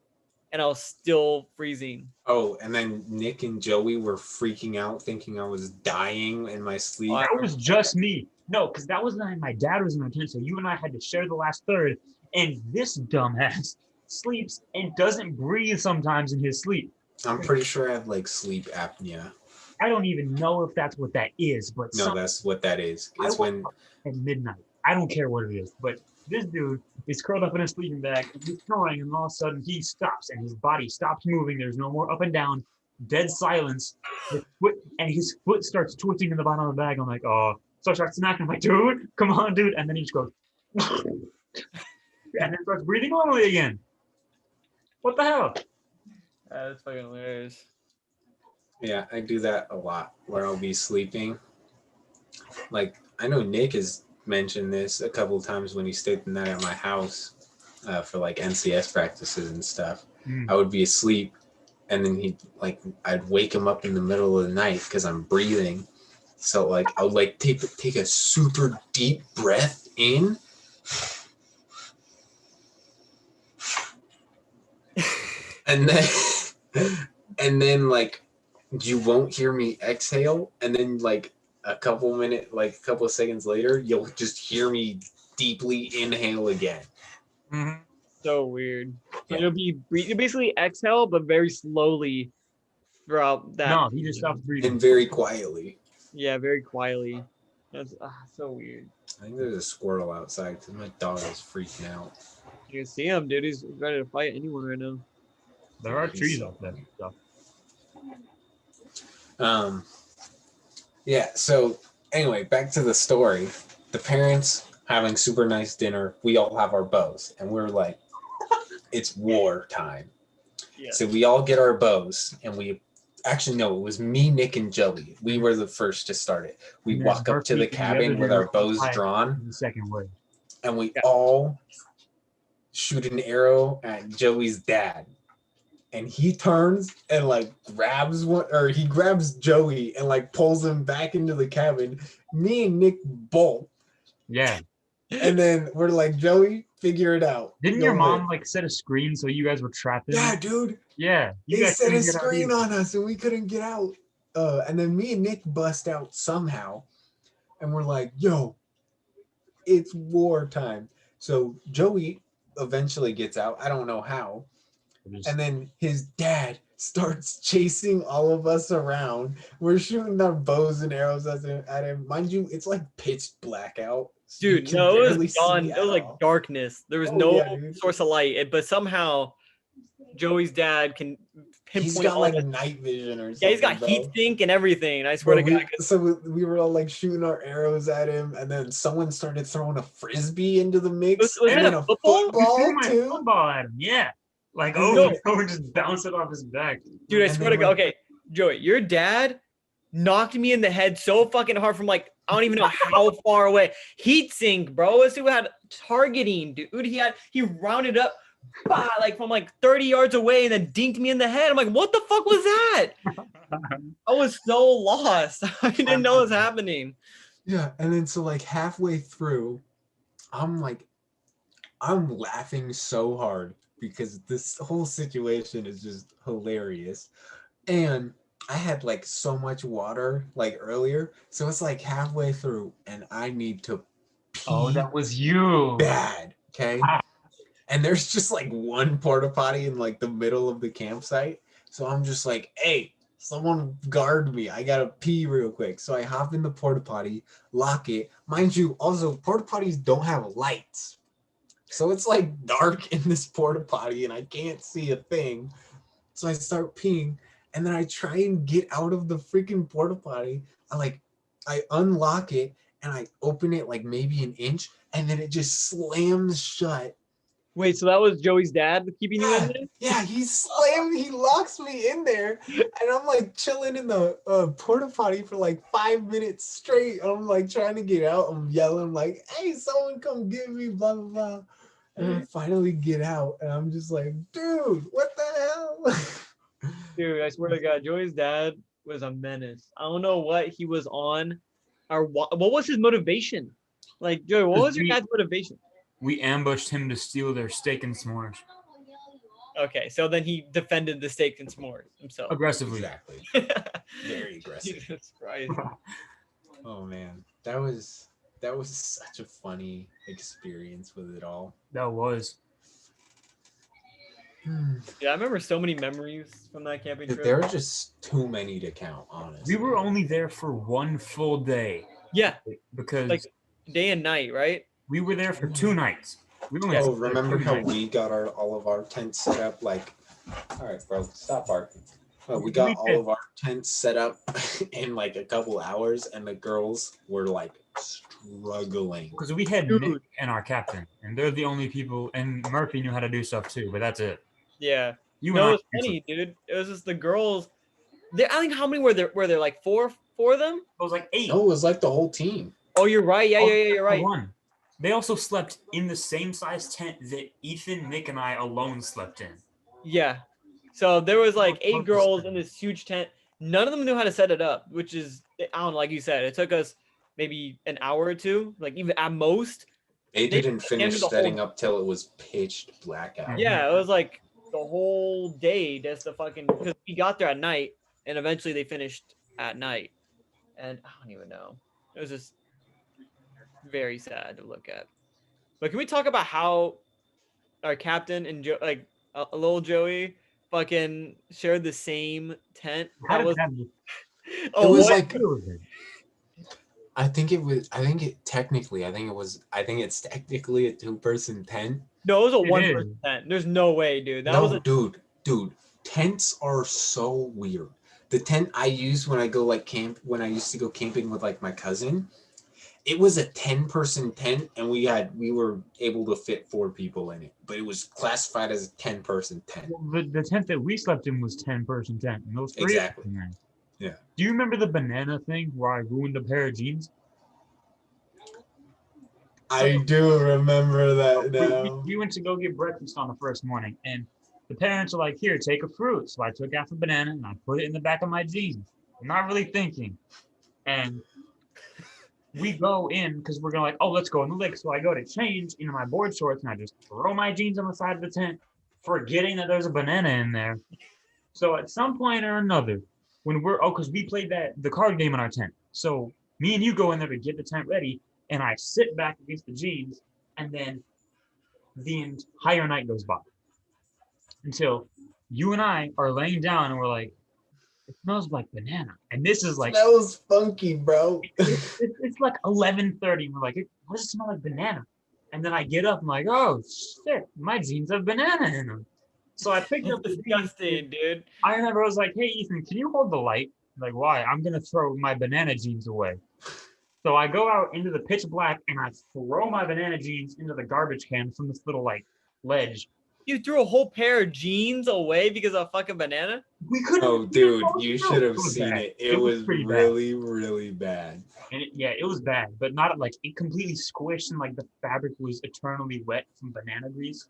and I was still freezing. Oh, and then Nick and Joey were freaking out, thinking I was dying in my sleep. That was just me. No, because that was not my dad was in the tent, so you and I had to share the last third. And this dumbass sleeps and doesn't breathe sometimes in his sleep. I'm pretty sure I have like sleep apnea. I don't even know if that's what that is, but No, that's what that is. It's when at midnight. I don't care what it is, but this dude is curled up in a sleeping bag and he's snoring, and all of a sudden he stops and his body stops moving. There's no more up and down, dead silence. His foot starts twitching in the bottom of the bag. I'm like, oh, so I start smacking. I'm like, dude, come on, dude. And then he just goes, and then starts breathing normally again. What the hell? That's fucking hilarious. yeah, I do that a lot where I'll be sleeping. Like I know Nick has mentioned this a couple of times when he stayed the night at my house for like NCS practices and stuff. I would be asleep, and then I'd wake him up in the middle of the night because I'm breathing. So like I would like take a super deep breath in, and then like you won't hear me exhale, and then like a couple of seconds later, you'll just hear me deeply inhale again. Mm-hmm. So weird. So Yeah. you basically exhale, but very slowly throughout that. No, he just stops breathing. And very quietly. Yeah, very quietly. That's so weird. I think there's a squirrel outside because my dog is freaking out. You can see him, dude. He's ready to fight anyone right now. There are He's trees so out there. So. Yeah, so anyway, back to the story. The parents having super nice dinner. We all have our bows, and we're like, it's war time. Yeah. So we all get our bows, and we actually no, it was me, Nick, and Joey. We were the first to start it. We And then walk up to the Murphy and the cabin other with dude our bows tied drawn, in the second way. and we all shoot an arrow at Joey's dad. And he turns and like grabs he grabs Joey and like pulls him back into the cabin. Me and Nick bolt. Yeah. And then we're like, Joey, figure it out. Didn't Go your mom ahead. like set a screen so you guys were trapped in Yeah, it? dude. Yeah. You They guys set a couldn't get out screen either. on us and we couldn't get out. And then me and Nick bust out somehow. And we're like, yo, it's wartime. So Joey eventually gets out. I don't know how. And then his dad starts chasing all of us around. We're shooting our bows and arrows at him. Mind you, it's like pitch black out. So Dude, no, it was dawn. It was like darkness. There was no source of light. But somehow Joey's dad can pinpoint. He's got like night vision or something. Yeah, he's got heat sink and everything. I swear to God. So we were all like shooting our arrows at him, and then someone started throwing a frisbee into the mix. Was and it then a football? too. Football at him. Yeah. Like, just bounce it off his back. Dude, I swear to God. Okay, Joey, your dad knocked me in the head so fucking hard from like, I don't even know how far away. Heat sink, bro. This dude had targeting, dude. He rounded up like from like 30 yards away and then dinked me in the head. I'm like, what the fuck was that? I was so lost. I didn't know what was happening. Yeah, and then so like halfway through, I'm laughing so hard because this whole situation is just hilarious. And I had like so much water like earlier, so it's like halfway through and I need to pee. Oh, that was you. Bad, okay? And there's just like one porta potty in like the middle of the campsite. So I'm just like, hey, someone guard me. I gotta pee real quick. So I hop in the porta potty, lock it. Mind you, also porta potties don't have lights. So it's like dark in this porta potty and I can't see a thing. So I start peeing and then I try and get out of the freaking porta potty. I unlock it and I open it like maybe an inch and then it just slams shut. Wait, so that was Joey's dad keeping you in there? Yeah, he locks me in there, and I'm like chilling in the porta potty for like 5 minutes straight. I'm like trying to get out. I'm yelling like, "Hey, someone come get me!" Blah blah blah. And I finally get out, and I'm just like, "Dude, what the hell?" Dude, I swear to God, Joey's dad was a menace. I don't know what he was on, or what was his motivation. Like, Joey, what was your guys' motivation? We ambushed him to steal their steak and s'mores Okay, so then he defended the steak and s'mores himself. aggressively. Exactly. Very aggressive. Jesus Christ. Oh man, that was such a funny experience with it all. That was. Yeah, I remember so many memories from that camping trip. There are just too many to count, honestly. We were only there for one full day. Yeah. Because like day and night, right? We were there for 2 nights. We only Oh, remember how we got all of our tents set up? Like, all right, bro, stop barking. Well, we got all of our tents set up in like a couple hours, and the girls were like struggling. Because we had Nick and our captain, and they're the only people. And Murphy knew how to do stuff too, but that's it. Yeah. It was funny, dude. It was just the girls. I think how many were there? Were there like four of them? It was like 8. No, it was like the whole team. Oh, you're right. Yeah, you're right. One. They also slept in the same size tent that Ethan, Nick, and I alone slept in. Yeah. So there was like 8 girls in this huge tent. None of them knew how to set it up, which is, I don't know, like you said, it took us maybe an hour or two, like even at most. They didn't finish setting up till it was pitch black out. Yeah, it was like the whole day just the fucking, because we got there at night and eventually they finished at night. And I don't even know. It was just very sad to look at. But can we talk about how our captain and a little Joey fucking shared the same tent? How did that be? It was like, I think it's technically a 2-person tent. No, it was a 1-person tent. There's no way, dude. Dude, tents are so weird. The tent I used when I used to go camping with like my cousin, it was a 10-person tent, and we were able to fit 4 people in it, but it was classified as a 10-person tent. Well, the tent that we slept in was 10-person tent, and those 3 exactly. Yeah. Do you remember the banana thing where I ruined a pair of jeans? I do remember that now. We went to go get breakfast on the first morning, and the parents were like, "Here, take a fruit." So I took half a banana and I put it in the back of my jeans. I'm not really thinking, and we go in because we're going like, oh, let's go in the lake. So I go to change into my board shorts and I just throw my jeans on the side of the tent, forgetting that there's a banana in there. So at some point or another, when because we played the card game in our tent. So me and you go in there to get the tent ready, and I sit back against the jeans, and then the entire night goes by until you and I are laying down and we're like, it smells like banana. And this is like, that was funky, bro. It's like 11:30. And we're like, what does it smell like banana? And then I get up and I'm like, oh shit, my jeans have banana in them. So I picked up the disgusting, dude. I remember I was like, hey Ethan, can you hold the light? Like, why? I'm gonna throw my banana jeans away. So I go out into the pitch black and I throw my banana jeans into the garbage can from this little like ledge. You threw a whole pair of jeans away because of a fucking banana? We couldn't. Oh, dude, you should have seen it. It was really, bad. really bad. And it was bad, but not like it completely squished and like the fabric was eternally wet from banana grease.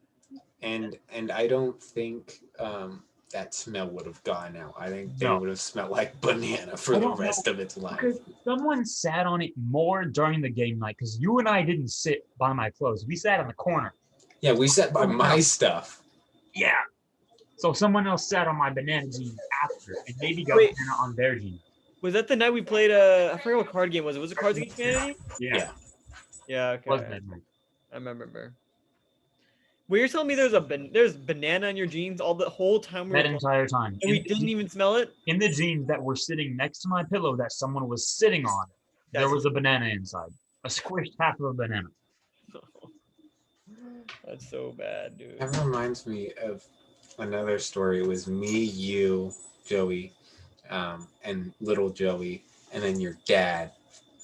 And I don't think that smell would have gone out. I think they would have smelled like banana for the rest of its life. Because someone sat on it more during the game night. Because you and I didn't sit by my clothes. We sat in the corner. Yeah, we sat by my stuff. Yeah. So someone else sat on my banana jeans after, and maybe got banana on their jeans. Was that the night we played? I forget what card game was it. Was it Cards Against Humanity? Yeah. Yeah. Okay. Was that night? I remember. Well, you're telling me there's banana in your jeans the whole time that entire time, and we didn't even smell it in the jeans that were sitting next to my pillow that someone was sitting on. There was a banana inside, a squished half of a banana. That's so bad, dude. That reminds me of another story. It was me, you, Joey, and little Joey, and then your dad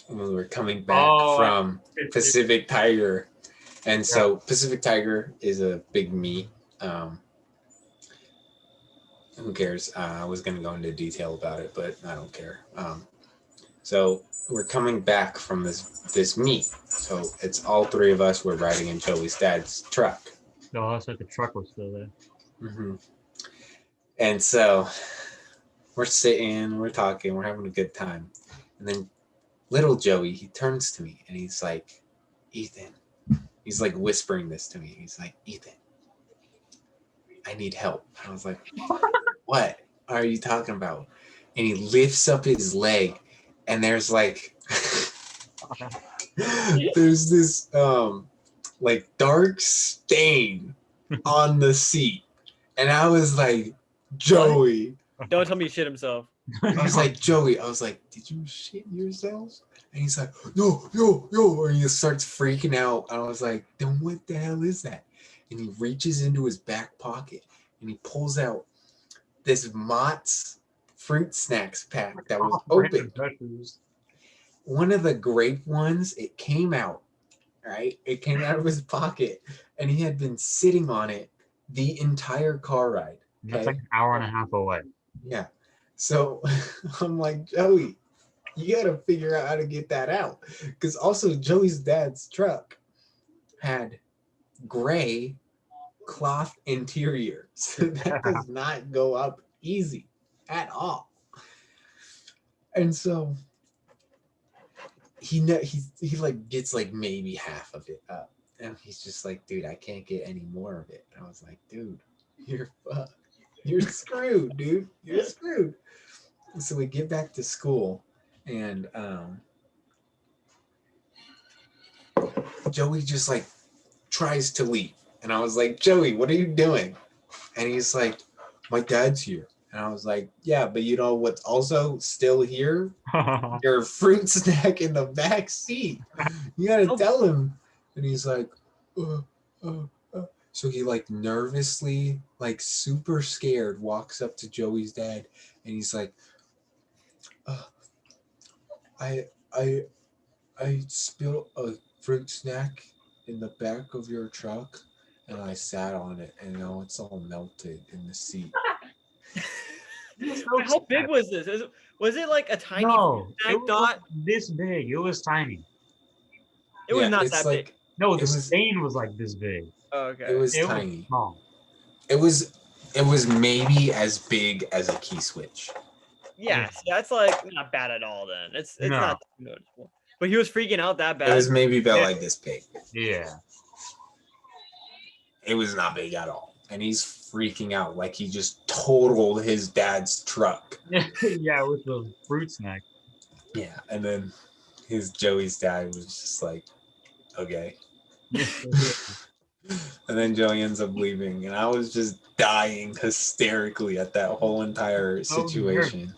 when we were coming back from Pacific Tiger. And so Pacific Tiger is a big meet. Who cares? I was going to go into detail about it, but I don't care. So we're coming back from this meet. So it's all 3 of us. We're riding in Joey's dad's truck. No, that's like the truck was still there. Mm-hmm. And so we're sitting, we're talking, we're having a good time. And then little Joey, he turns to me and he's like, Ethan. He's like whispering this to me. He's like, Ethan, I need help. I was like, what are you talking about? And he lifts up his leg, and there's like, there's this like dark stain on the seat. And I was like, Joey. Don't tell me he shit himself. I was like, Joey, I was like, did you shit yourself? And he's like, no. And he starts freaking out. I was like, then what the hell is that? And he reaches into his back pocket and he pulls out this Mott's fruit snacks pack that was open. One of the grape ones, it came out, right? It came out of his pocket and he had been sitting on it the entire car ride. Okay? That's like an hour and a half away. Yeah. So I'm like, Joey, you got to figure out how to get that out. Because also Joey's dad's truck had gray cloth interior. So that does not go up easy at all. And so he like gets like maybe half of it up. And he's just like, dude, I can't get any more of it. And I was like, dude, you're fucked. You're screwed, dude. You're screwed. So we get back to school and Joey just like tries to leave. And I was like, Joey, what are you doing? And he's like, my dad's here. And I was like, yeah, but you know what's also still here? Your fruit snack in the back seat. You gotta tell him. And he's like, So he like nervously, like super scared, walks up to Joey's dad and he's like, I spilled a fruit snack in the back of your truck and I sat on it and now it's all melted in the seat. How big was this? Was it like a tiny snack it was dot? like this big. It was tiny. It was not that big. No, the stain was like this big. Oh, okay. It was tiny. Was small. It was maybe as big as a key switch. Yeah, so that's like not bad at all. Then it's not noticeable. But he was freaking out that bad. It was maybe about like this big. Yeah. It was not big at all, and he's freaking out like he just totaled his dad's truck. Yeah, with the fruit snack. Yeah, and then Joey's dad was just like, okay. And then Joey ends up leaving, and I was just dying hysterically at that whole entire situation.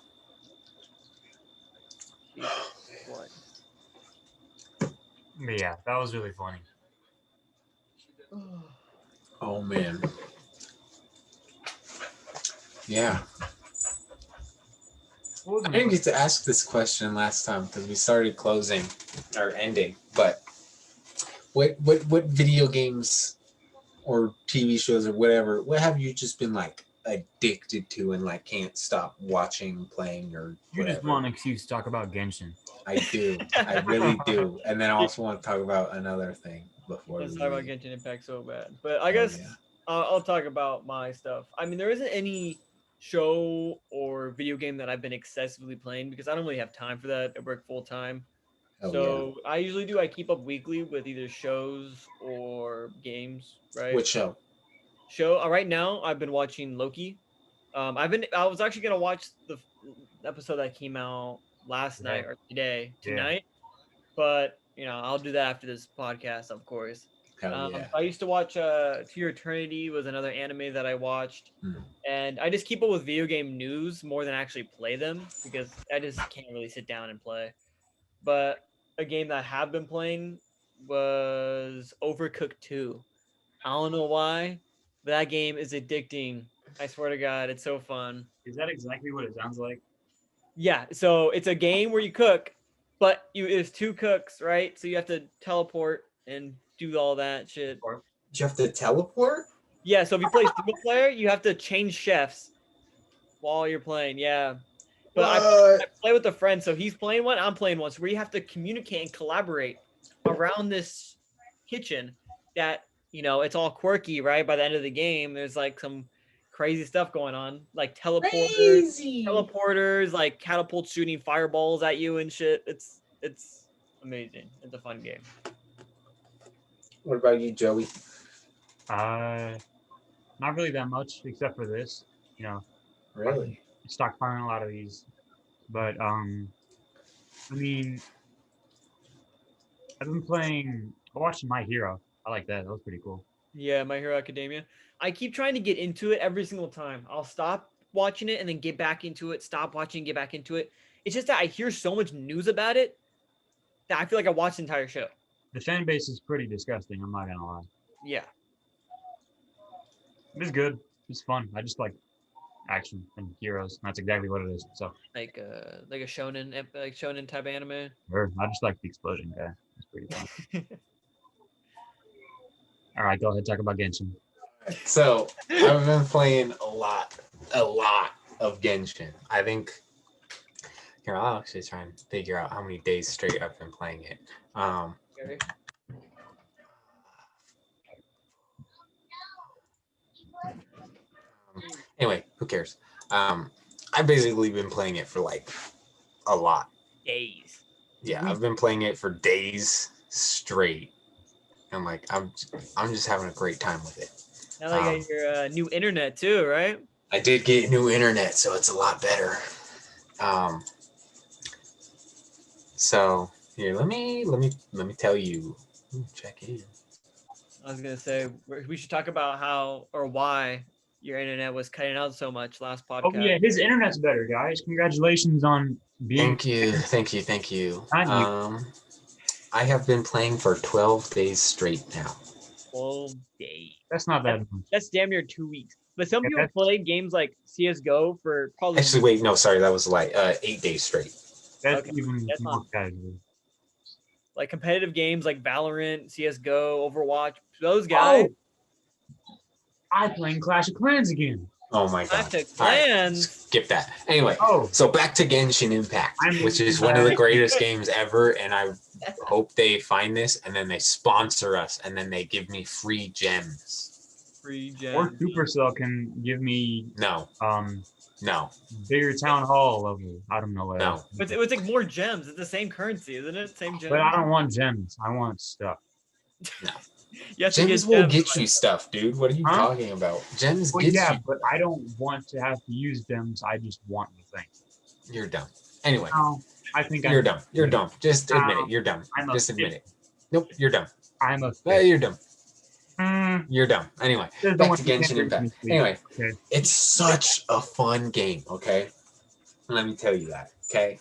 Yeah, that was really funny. Oh man. Yeah. I didn't get to ask this question last time because we started closing or ending, but what video games or TV shows or whatever, what have you just been like addicted to and like can't stop watching, playing, or whatever? You just want an excuse to talk about Genshin. I do. I really do. And then I also want to talk about another thing before Let's we talk about leave. Genshin Impact so bad. But I guess I'll talk about my stuff. I mean, there isn't any show or video game that I've been excessively playing because I don't really have time for that. I work full time. I keep up weekly with either shows or games, right? Which show? Right now I've been watching Loki. I was actually gonna watch the episode that came out last night or tonight, but I'll do that after this podcast, of course. I used to watch To Your Eternity was another anime that I watched, and I just keep up with video game news more than actually play them because I just can't really sit down and play. But a game that I have been playing was Overcooked 2. I don't know why, but that game is addicting. I swear to God, it's so fun. Is that exactly what it sounds like? Yeah, so it's a game where you cook, but there's two cooks, right? So you have to teleport and do all that shit. You have to teleport? Yeah, so if you play single player, you have to change chefs while you're playing. Yeah. But I play with a friend, so he's playing one, I'm playing one. So we have to communicate and collaborate around this kitchen that, it's all quirky, right? By the end of the game, there's like some crazy stuff going on, like teleporters, like catapults shooting fireballs at you and shit. It's amazing. It's a fun game. What about you, Joey? Not really that much, except for this. You know, Really? stockpiling a lot of these. But I mean, I've been playing. I watched My Hero. I like that. That was pretty cool. Yeah, My Hero Academia. I keep trying to get into it every single time. I'll stop watching it and then get back into it. Stop watching, get back into it. It's just that I hear so much news about it that I feel like I watched the entire show. The fan base is pretty disgusting. I'm not gonna lie. Yeah. It's good. It's fun. I just like action and heroes. That's exactly what it is. So, Like a shonen type anime. I just like the explosion guy. It's pretty fun. All right, go ahead. Talk about Genshin. So I've been playing a lot of Genshin. I think here I'll actually try and figure out how many days straight I've been playing it. Okay. Anyway, who cares? I've basically been playing it for like a lot. Days. Yeah, I've been playing it for days straight. And like I'm just having a great time with it. Now they got your new internet too, right? I did get new internet, so it's a lot better. So here, let me tell you. Check in. I was gonna say we should talk about how or why your internet was cutting out so much last podcast. Oh yeah, his internet's better, guys. Congratulations on being. Thank you. I have been playing for 12 days straight now. 12 days. That's not that much. That's damn near 2 weeks. But some Yeah, people play games like CS:GO for probably. Actually, wait, no, sorry, that was like 8 days straight. That's Okay, even that's more not- casual. like competitive games like Valorant, CS:GO, Overwatch. Those guys. Oh, I playing Clash of Clans again. Oh my god. Clash of All right, Clans. skip that. Anyway, Oh, so back to Genshin Impact, which is one of the greatest games ever, and I hope they find this and then they sponsor us and then they give me free gems. Free or gems. Supercell can give me No, no, bigger town hall level. I don't know what. No. else. But it was like more gems. It's the same currency, isn't it? Same gems. But I don't want gems. I want stuff. no. You have to Gems get will gems. get you stuff, dude. What are you Huh? talking about? Gems Well, get yeah, you. but I don't want to have to use gems. I just want the thing. You're dumb. Anyway, No, I think you're dumb. You're dumb. Just admit it. You're dumb. I'm a Just admit fit. it. Nope, you're dumb. I'm a. You're dumb. Mm, You're dumb. Anyway, there's no back one to who can Genshin reach Impact. me, please. Anyway, Okay. it's such a fun game, okay? Let me tell you that, okay?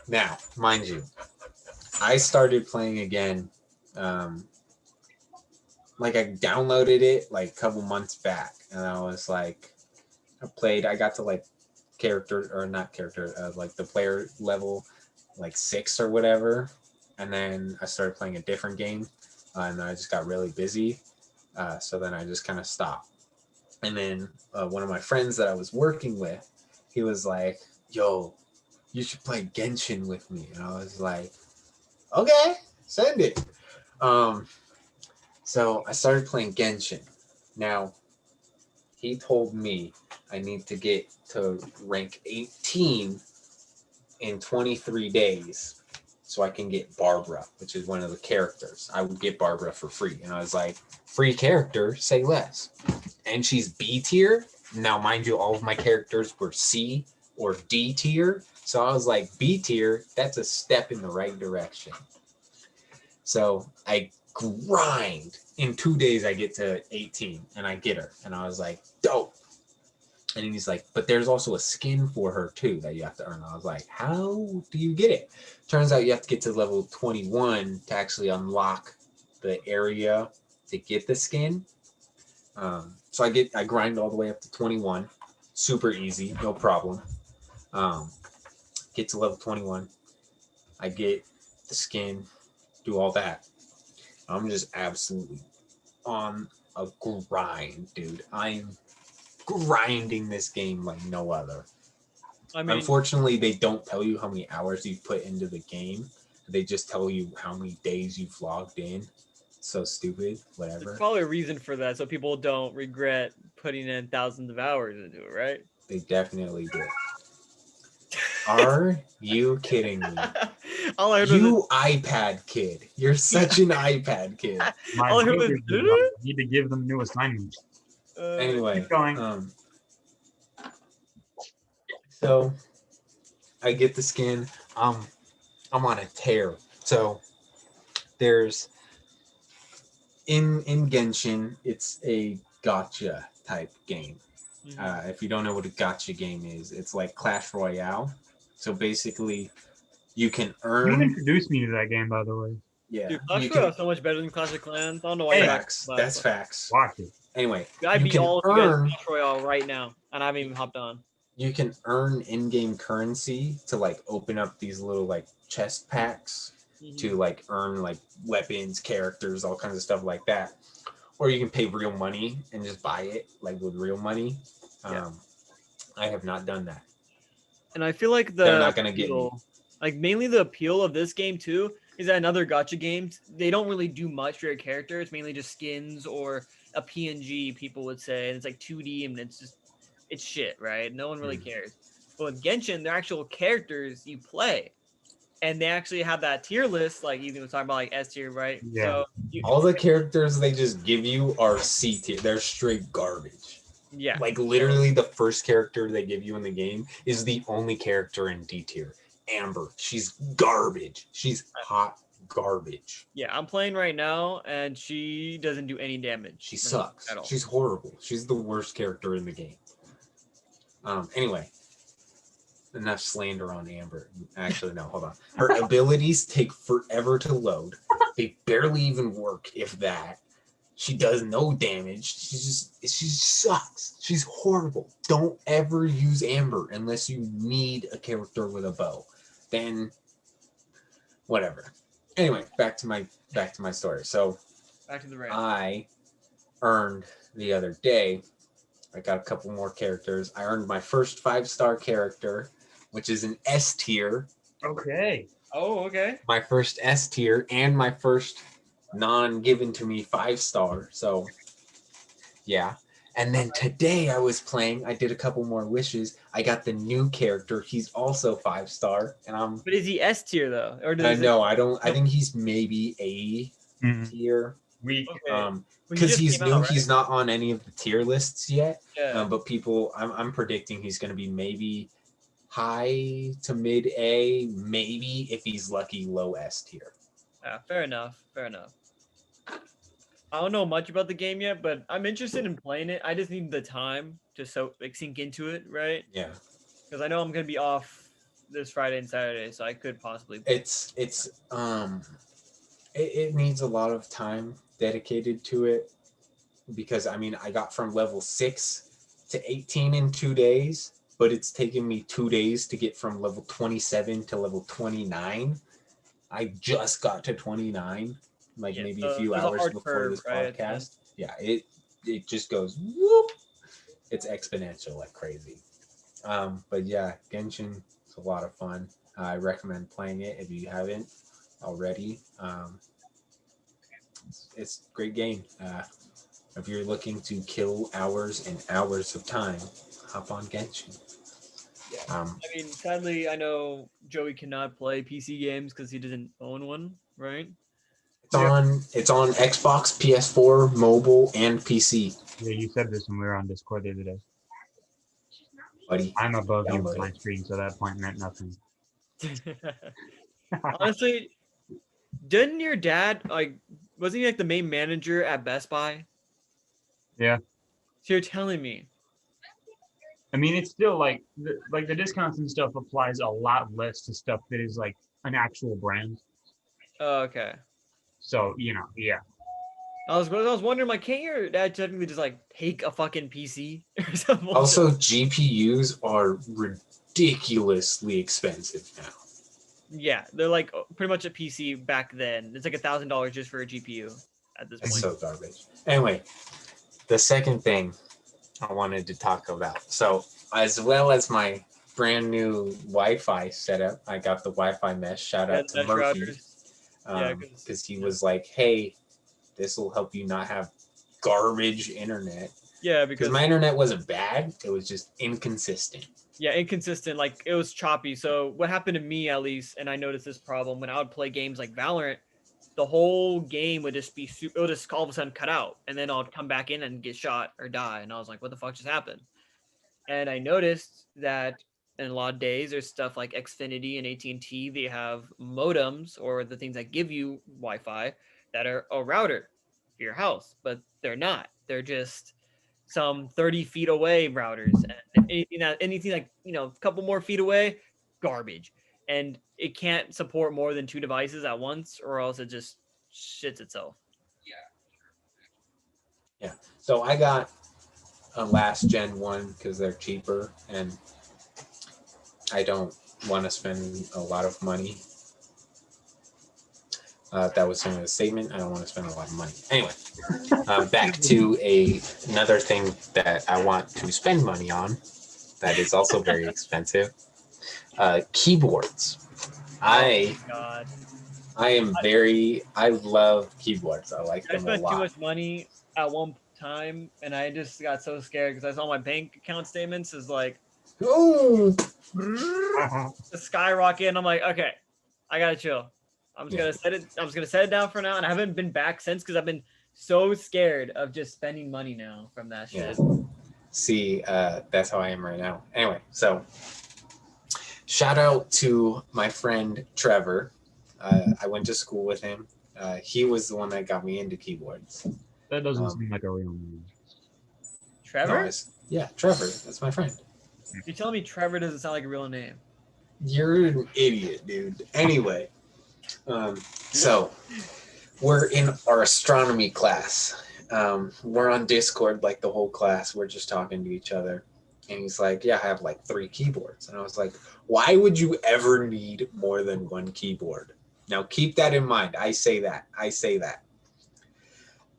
Now, mind you, I started playing again, like I downloaded it like a couple months back, and I was like, I got to like like the player level, like 6 or whatever, and then I started playing a different game, and I just got really busy, so then I just kind of stopped. And then one of my friends that I was working with, he was like, yo, you should play Genshin with me. And I was like, okay, send it. So I started playing Genshin. Now, he told me I need to get to rank 18 in 23 days so I can get Barbara, which is one of the characters. I would get Barbara for free. And I was like, free character, say less. And she's B tier. Now, mind you, all of my characters were C or D tier. So I was like, B tier, that's a step in the right direction. So I grind. In 2 days, I get to 18 and I get her. And I was like, dope. And then he's like, but there's also a skin for her too that you have to earn. I was like, how do you get it? Turns out you have to get to level 21 to actually unlock the area to get the skin. So I grind all the way up to 21. Super easy, no problem. Get to level 21. I get the skin, do all that. I'm just absolutely on a grind, dude. I'm grinding this game like no other. I mean, Unfortunately, they don't tell you how many hours you've put into the game. They just tell you how many days you've logged in. So stupid, whatever. there's probably a reason for that, so people don't regret putting in thousands of hours into it, right? They definitely do. Are you kidding me? All I heard was You iPad kid. You're such an iPad kid. My all I heard was, neighbors would love it. I need to give them new assignments. Anyway, Keep going. So I get the skin. I'm on a tear. So there's in Genshin, it's a gotcha type game. If you don't know what a gotcha game is, it's like Clash Royale. So basically, you can You earn. introduced me to that game, by the way. Yeah, dude, Clash you Royale can. is so much better than Clash of Clans. I don't know why Hey, you're Facts. That's facts. Watch it. Anyway, I'd you beat can all of you guys in earn. Clash Royale right now, and I haven't even hopped on. You can earn in-game currency to like open up these little like chest packs to like earn like weapons, characters, all kinds of stuff like that. Or you can pay real money and just buy it like with real money. Yeah. I have not done that. And I feel like They're not gonna get me. like mainly the appeal of this game too is that in other gacha games they don't really do much for your character. It's mainly just skins or a PNG, people would say, and it's like 2D and it's shit, right? No one really cares. But with Genshin, they're actual characters you play, and they actually have that tier list, like Ethan was talking about, like S tier, right? Yeah. So All the characters they just give you are C tier. They're straight garbage. yeah, Like literally the first character they give you in the game is the only character in D tier. Amber. She's garbage. She's hot garbage. yeah. I'm playing right now, and she doesn't do any damage. She sucks. at all. She's horrible. She's the worst character in the game. Anyway, enough slander on Amber. Actually, no, hold on. Her abilities take forever to load. They barely even work, if that. She does no damage. She sucks. She's horrible. Don't ever use Amber unless you need a character with a bow. Then, whatever. Anyway, back to my story. So, Back to the rant. I earned the other day. I got a couple more characters. I earned my first 5-star character, which is an S tier. Okay. Oh, okay. My first S tier and my first non-given to me 5-star. So, yeah. And then today I was playing. I did a couple more wishes. I got the new character. He's also 5-star, and I'm. But is he S tier though, or does No, I don't. I think he's maybe A tier. Weak. Okay. Because he's new, out, right? he's not on any of the tier lists yet. Yeah. But people, I'm predicting he's going to be maybe high to mid A, maybe if he's lucky, low S tier. Yeah, fair enough. Fair enough. I don't know much about the game yet, but I'm interested in playing it. I just need the time to sink into it, right? Yeah. Because I know I'm gonna be off this Friday and Saturday, so I could possibly. It needs a lot of time dedicated to it, because I mean I got from level 6 to 18 in 2 days, but it's taken me 2 days to get from level 27 to level 29. I just got to 29 maybe a few hours before this podcast. Yeah, it just goes whoop. It's exponential like crazy. But yeah, Genshin is a lot of fun. I recommend playing it if you haven't already. It's a great game. If you're looking to kill hours and hours of time, hop on Genshin. Yeah. I mean, sadly, I know Joey cannot play PC games because he doesn't own one, right? It's on Xbox, PS4, mobile, and PC. Yeah, you said this when we were on Discord the other day. Buddy, I'm above you download on my it. screen, so that point meant nothing. Honestly, didn't your dad wasn't he like the main manager at Best Buy? Yeah. So you're telling me? I mean, it's still like the discounts and stuff applies a lot less to stuff that is like an actual brand. Oh, okay. So yeah. I was wondering, like, can't your dad technically just like take a fucking PC or something? Also, GPUs are ridiculously expensive now. Yeah, they're like pretty much a PC back then. It's like $1,000 just for a GPU at this point. It's so garbage. Anyway, the second thing I wanted to talk about. So, as well as my brand new Wi-Fi setup, I got the Wi-Fi mesh. Shout out to Murphy. Because he was like, hey, this will help you not have garbage internet. Yeah, because my internet wasn't bad. It was just inconsistent. Yeah, inconsistent. Like it was choppy. So what happened to me at least, and I noticed this problem when I would play games like Valorant, the whole game would just be it would just all of a sudden cut out, and then I'd come back in and get shot or die, and I was like, what the fuck just happened? And I noticed that in a lot of days, there's stuff like Xfinity and AT&T. They have modems or the things that give you Wi-Fi that are a router for your house, but they're not. They're just some 30 feet away routers. And anything like a couple more feet away, garbage. And it can't support more than 2 devices at once, or else it just shits itself. Yeah. So I got a last gen one because they're cheaper, and I don't want to spend a lot of money. That was a statement. I don't want to spend a lot of money. Anyway, back to another thing that I want to spend money on that is also very expensive. Keyboards. God. I love keyboards. I like I them a spent too lot. much money at one time, and I just got so scared because I saw my bank account statements is like Oh, skyrocket, and I'm like, okay, I gotta chill. I'm just gonna set it. I'm just gonna set it down for now, and I haven't been back since because I've been so scared of just spending money now from that shit. See, that's how I am right now. Anyway, so shout out to my friend Trevor. I went to school with him. He was the one that got me into keyboards. That doesn't seem like a real name. Trevor? No, yeah, Trevor. That's my friend. You're telling me Trevor doesn't sound like a real name? You're an idiot, dude. Anyway, so we're in our astronomy class. We're on Discord, like the whole class. We're just talking to each other. And he's like, yeah, I have like 3 keyboards. And I was like, why would you ever need more than 1 keyboard? Now, keep that in mind. I say that.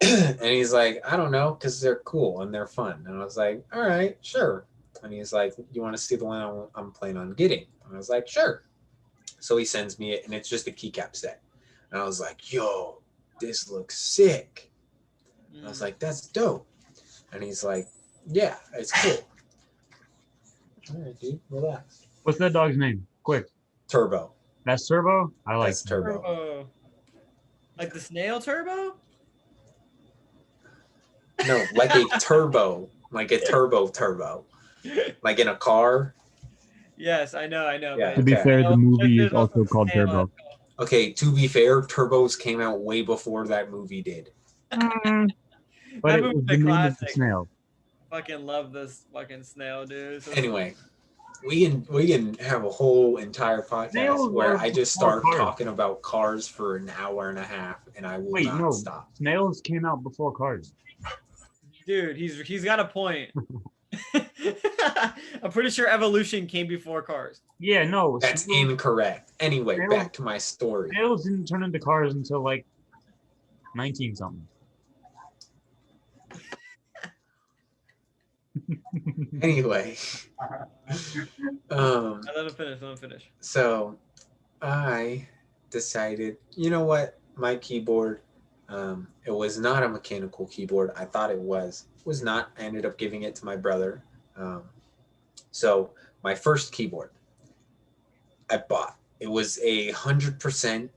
And he's like, I don't know, because they're cool and they're fun. And I was like, all right, sure. And he's like, you want to see the one I'm planning on getting? And I was like, sure. So he sends me it, and it's just a keycap set. And I was like, yo, this looks sick. And I was like, that's dope. And he's like, yeah, it's cool. All right, dude, relax. What's that dog's name? Quick. Turbo. That's Turbo? I like That's Turbo. Like the snail Turbo? No, like a turbo. Like a turbo. Like in a car. Yes, I know. Yeah, To be okay. fair, the movie is There's also also called Snail. Turbo. Okay, to be fair, turbos came out way before that movie did. But That it movie's was a the name of the classic. snail. Fucking love this fucking snail, dude. So Anyway, we can have a whole entire podcast Snails where are I just before start cars. talking about cars for an hour and a half, and I will Wait, not no. stop. Snails came out before cars. dude, he's got a point. I'm pretty sure evolution came before cars. Yeah, no. That's incorrect. Anyway, Snails- back to my story. Snails didn't turn into cars until like 19 something. Anyway, Let him finish. so I decided, you know what, my keyboard, it was not a mechanical keyboard. I thought it was not. I ended up giving it to my brother. So my first keyboard I bought, it was 100%.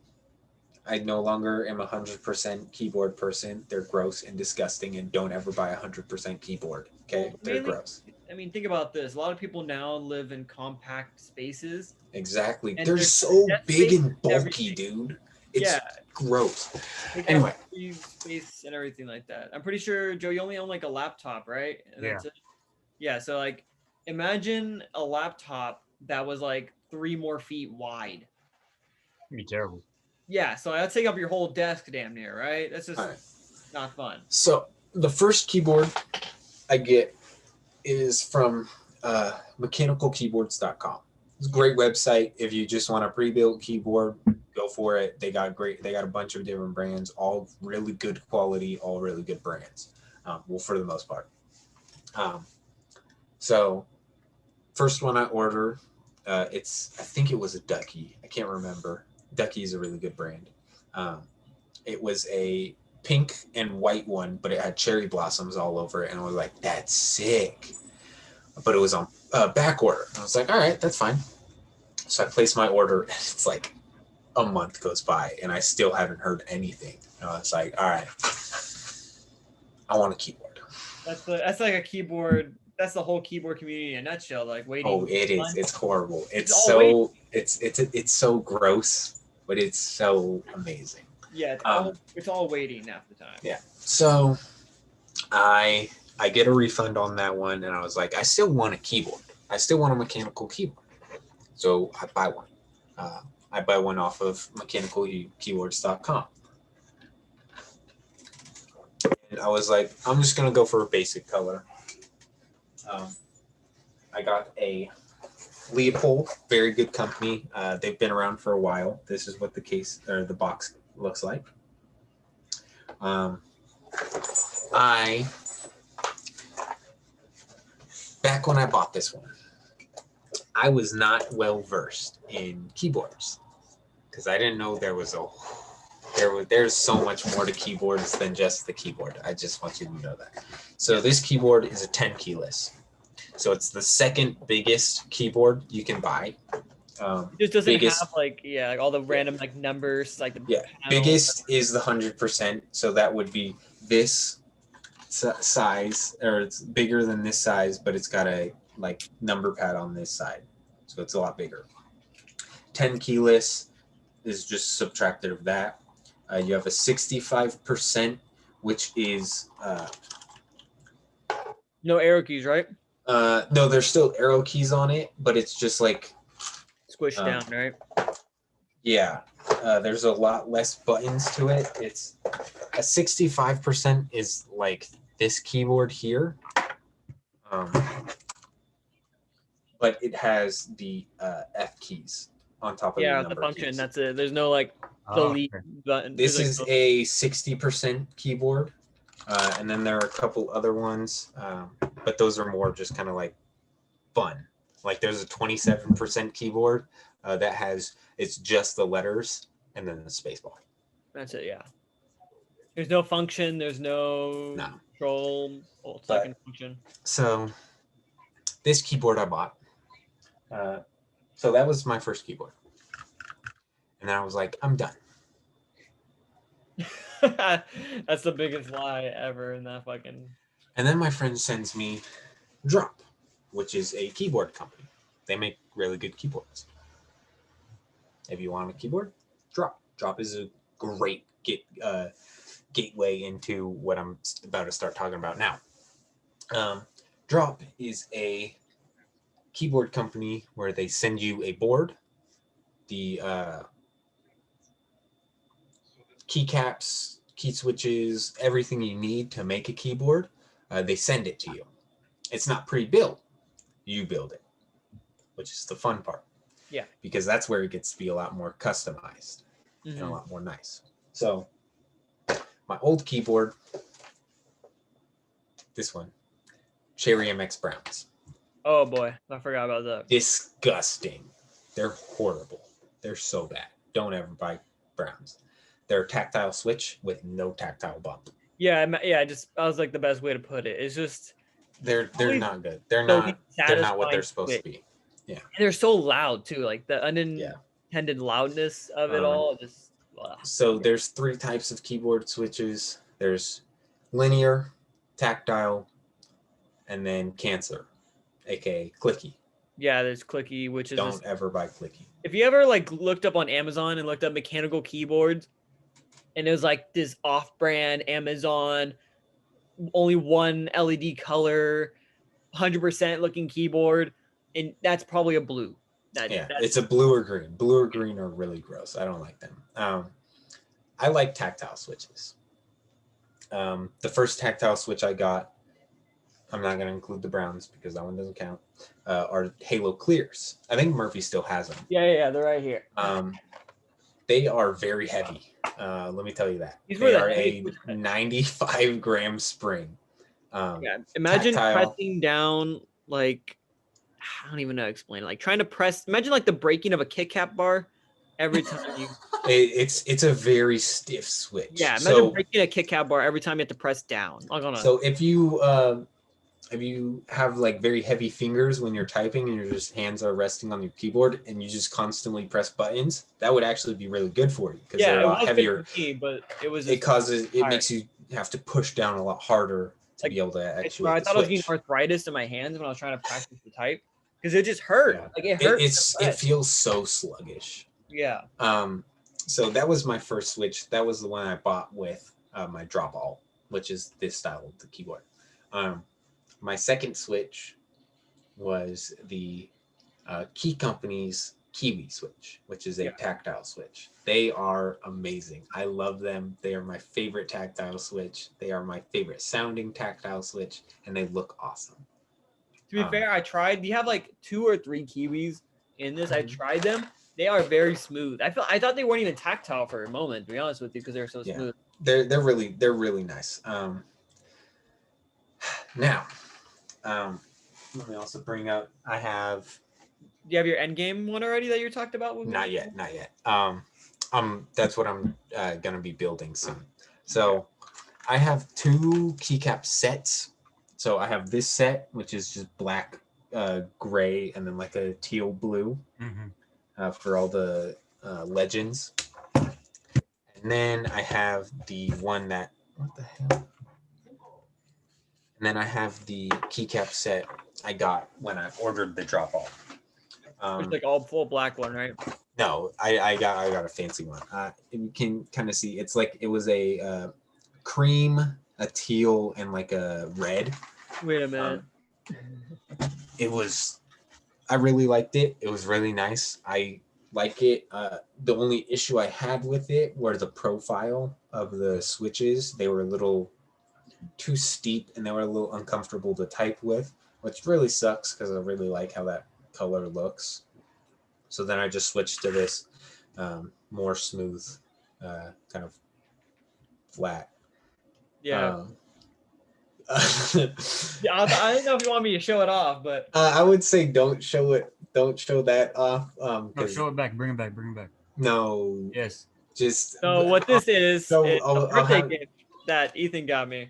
I no longer am 100% keyboard person. They're gross and disgusting, and don't ever buy 100% keyboard. Okay, Well, they're mainly- gross. I mean, think about this. A lot of people now live in compact spaces. Exactly. And They're there's so desk big space and and bulky, everything. dude. It's Yeah. gross. They got Anyway. free space and everything like that. I'm pretty sure, Joe, you only own like a laptop, right? And Yeah. that's it. Yeah. So like, imagine a laptop that was like 3 more feet wide. It'd be terrible. Yeah. So that'd take up your whole desk, damn near, right? That's just All right. not fun. So the first keyboard I get is from mechanicalkeyboards.com. It's a great website. If you just want a pre-built keyboard, go for it. They got a bunch of different brands, all really good quality, all really good brands. Well, for the most part. So first one I ordered, I think it was a Ducky. I can't remember. Ducky is a really good brand. It was a pink and white one, but it had cherry blossoms all over it, and I was like, that's sick. but it was on back order. I was like, all right, that's fine. So I placed my order, and it's like a month goes by, and I still haven't heard anything. And I was like, all right, I want a keyboard. That's like a keyboard. That's the whole keyboard community in a nutshell. Like waiting. Oh, it is. months. It's horrible. It's all so it's so gross, but it's so amazing. Yeah, it's all waiting half the time. Yeah. So I get a refund on that one, and I was like, I still want a keyboard. I still want a mechanical keyboard. So I buy one. I buy one off of mechanicalkeyboards.com. And I was like, I'm just gonna go for a basic color. I got a Leopold, very good company. They've been around for a while. This is what the case or the box looks like. Back when I bought this one, I was not well versed in keyboards because I didn't know there's so much more to keyboards than just the keyboard. I just want you to know that. So this keyboard is a 10 keyless. So it's the second biggest keyboard you can buy. It just doesn't have like all the random like numbers like the biggest is the 100%. So that would be this size, or it's bigger than this size, but it's got a like number pad on this side, so it's a lot bigger. 10 keyless is just subtracted of that. You have a 65%, which is no arrow keys, right? No, there's still arrow keys on it, but it's just like squished down, right? Yeah, there's a lot less buttons to it. It's a 65% is like this keyboard here, but it has the F keys on top of the function. Keys. That's it. There's no like delete button. This is a 60% keyboard, and then there are a couple other ones, but those are more just kind of like fun. Like there's a 27% keyboard it's just the letters and then the spacebar. That's it. Yeah. There's no function. There's no control. Second function. So this keyboard I bought. So that was my first keyboard. And then I was like, I'm done. That's the biggest lie ever in that fucking. And then my friend sends me Drop, which is a keyboard company. They make really good keyboards. If you want a keyboard, Drop. Drop is a great gateway into what I'm about to start talking about now. Drop is a keyboard company where they send you a board, the keycaps, key switches, everything you need to make a keyboard. They send it to you. It's not pre-built. You build it, which is the fun part. Yeah. Because that's where it gets to be a lot more customized and a lot more nice. So my old keyboard, this one, Cherry MX Browns. Oh boy, I forgot about that. Disgusting. They're horrible. They're so bad. Don't ever buy Browns. They're a tactile switch with no tactile bump. Yeah, I was like the best way to put it. It's just they're not good. They're not what they're supposed to be. Yeah. And they're so loud too, like the unintended loudness of it all. Just so there's 3 types of keyboard switches. There's linear, tactile, and then cancer, aka clicky. Yeah, there's clicky, which is don't ever buy clicky. If you ever like looked up on Amazon and looked up mechanical keyboards, and it was like this off-brand Amazon, only one LED color, 100% looking keyboard, and that's probably a blue. It's a blue or green. Blue or green are really gross. I don't like them. I like tactile switches. The first tactile switch I got, I'm not going to include the Browns because that one doesn't count, are Halo Clears. I think Murphy still has them. Yeah, they're right here. They are very heavy. Let me tell you that. They are a 95-gram spring. Imagine pressing down, like, I don't even know how to explain it. Like trying to press, imagine like the breaking of a Kit Kat bar every time you. It's a very stiff switch. Yeah, imagine breaking a Kit Kat bar every time you have to press down. So if you if you have like very heavy fingers when you're typing and your just hands are resting on your keyboard and you just constantly press buttons, that would actually be really good for you because they're Yeah, a it lot was heavier. good for me, but it was It just it tired. makes you have to push down a lot harder to Like, be able to I actuate the thought I was getting switch. arthritis in my hands when I was trying to practice the type because it just hurt. Yeah. Like it hurt. It feels so sluggish. Yeah. So that was my first Switch. That was the one I bought with my drop alt, which is this style of the keyboard. My second Switch was the Key Company's Kiwi Switch, which is a tactile Switch. They are amazing. I love them. They are my favorite tactile Switch. They are my favorite sounding tactile Switch, and they look awesome. To be fair, I tried. We have like 2 or 3 Kiwis in this. I Mhm. tried them. They are very smooth. I thought they weren't even tactile for a moment, to be honest with you, because they're so smooth. They're really nice. Now, let me also bring up. I have Do you have your end game one already that you talked about? With not yet. That's what I'm gonna be building soon. So I have 2 keycap sets. So I have this set, which is just black, gray, and then like a teal blue for all the legends. And then I have the one that what the hell? And then I have the keycap set I got when I ordered the drop off. It's like all full black one, right? No, I got a fancy one. You can kind of see it's like it was a cream, a teal, and like a red. Wait a minute. I really liked it. It was really nice. I like it. The only issue I had with it were the profile of the switches. They were a little too steep and they were a little uncomfortable to type with, which really sucks because I really like how that color looks. So then I just switched to this more smooth, kind of flat. Yeah. Yeah, I don't know if you want me to show it off, but I would say don't show it. Don't show that off. No, show it back. Bring it back. Bring it back. No. Yes. Just. so what this is So a I'll birthday have, gift that Ethan got me.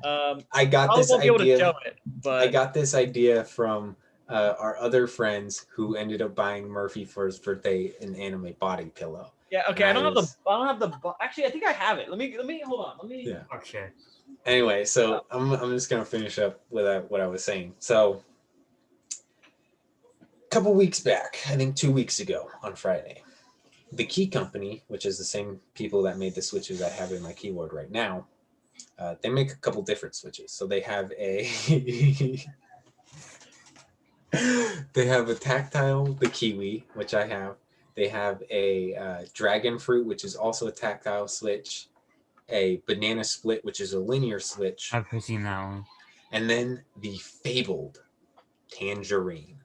I got Probably this won't be able to idea. show it, but I got this idea from our other friends who ended up buying Murphy for his birthday an anime body pillow. yeah, okay. And I don't have the. Actually, I think I have it. Let me hold on. Let me. Yeah. Okay. Anyway, so I'm just gonna finish up with what I was saying. So a couple weeks back, I think 2 weeks ago on Friday, the Key Company, which is the same people that made the switches I have in my keyboard right now, they make a couple different switches. So they have a they have a tactile, the Kiwi, which I have. They have a dragon fruit, which is also a tactile switch. A banana split, which is a linear switch. I've seen that one. And then the fabled tangerine.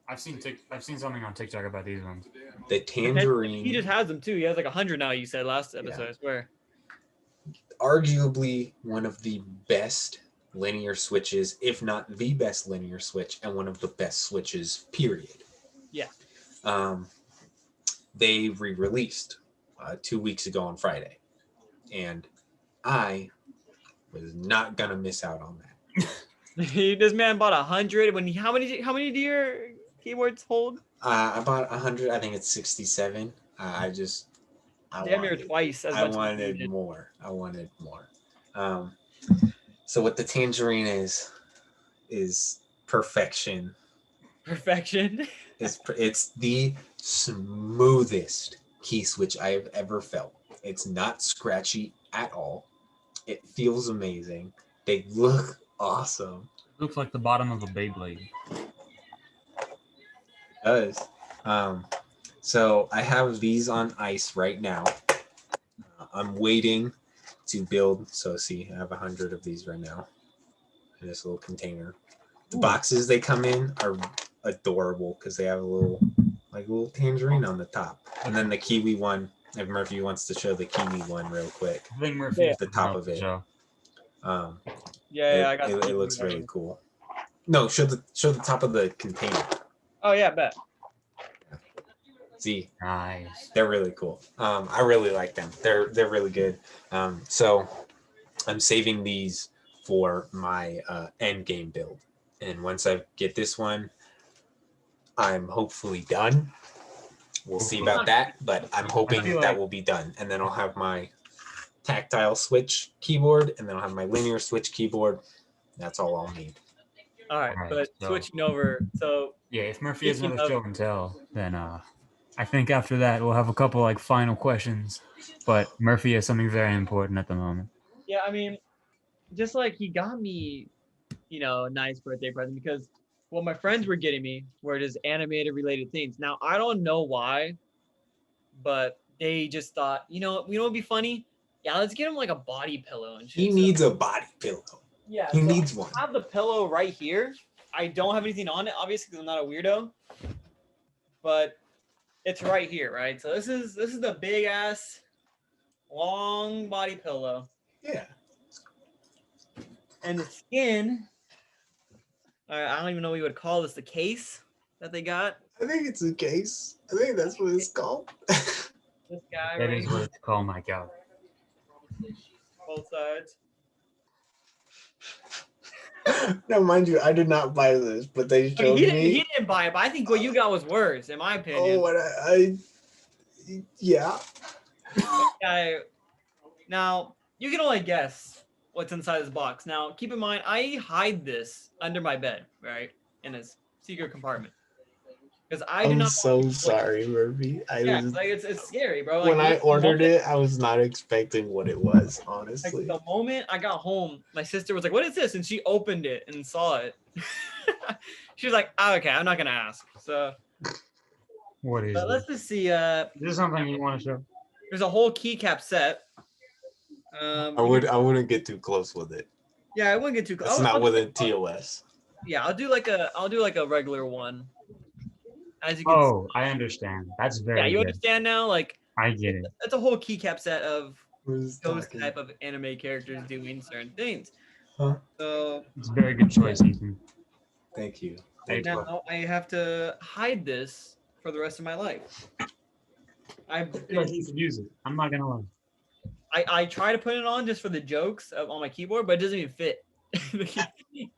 I've seen something on TikTok about these ones. The tangerine. He just has them too. He has like 100 now. You said last episode. I swear. Arguably one of the best linear switches, if not the best linear switch, and one of the best switches. Period. Yeah. They re-released 2 weeks ago on Friday, and I was not gonna miss out on that. This man bought 100. How many do your keyboards hold? I bought 100. I think it's 67. I Damn near twice as much. I wanted more. So what the tangerine is perfection. Perfection. It's the smoothest key switch I have ever felt. It's not scratchy at all. It feels amazing. They look awesome. Looks like the bottom of a Beyblade. It does. So I have these on ice right now. I'm waiting to build. So see, I have 100 of these right now in this little container. The boxes they come in are adorable because they have a little tangerine on the top, and then the kiwi one. If Murphy wants to show the kiwi one real quick, I think Murphy the top of it. I got it looks really cool. No, show the top of the container. Oh yeah, bet. See, nice. They're really cool. I really like them. They're really good. So I'm saving these for my end game build. And once I get this one, I'm hopefully done. We'll see about that, but I'm hoping feel that like- will be done. And then I'll have my tactile switch keyboard, and then I'll have my linear switch keyboard. That's all I'll need. All right, Alright, but so- switching over. So Yeah, if Murphy has Speaking another of- show and tell, then I think after that we'll have a couple like final questions. But Murphy has something very important at the moment. yeah, I mean, just like he got me, a nice birthday present because what my friends were getting me were just animated related things. Now I don't know why, but they just thought, what'd be funny? Yeah, let's get him like a body pillow and shit. He needs a body pillow. Yeah, He so needs one. I have the pillow right here. I don't have anything on it, obviously, because I'm not a weirdo. But it's right here, right? So this is the big ass, long body pillow, Yeah. and the skin. I don't even know what you would call this. The case that they got. I think it's a case. I think that's what it's called. This guy That right is here, what it's called, my God. both sides. Now, mind you, I did not buy this, but they Okay, showed he me. didn't buy it, but I think what you got was worse, in my opinion. Oh, and yeah. Guy, now you can only guess what's inside this box. Now, keep in mind, I hide this under my bed, right, in this secret compartment, because I do I'm not. so want to- sorry, Murphy. Yeah, like it's scary, bro. Like, When I the ordered moment- it, I was not expecting what it was, like honestly. the moment I got home, my sister was like, "What is this?" And she opened it and saw it. She was like, "Oh, okay, I'm not gonna ask." So, What is but let's this? just see. Is this something you want to show? There's a whole keycap set. I wouldn't get too close with it. Yeah, I wouldn't get too close. That's not with a TOS. Yeah, I'll do like a regular one. As you can Oh, I understand. That's see. very Yeah, you good. understand now? Like I get it. that's a whole keycap set of Who's those talking? type of anime characters doing certain things. Huh? So It's a very good choice, Ethan. Thank you. Thank you. now I have to hide this for the rest of my life. I feel like you could use it. I'm not gonna lie. I try to put it on just for the jokes on my keyboard, but it doesn't even fit.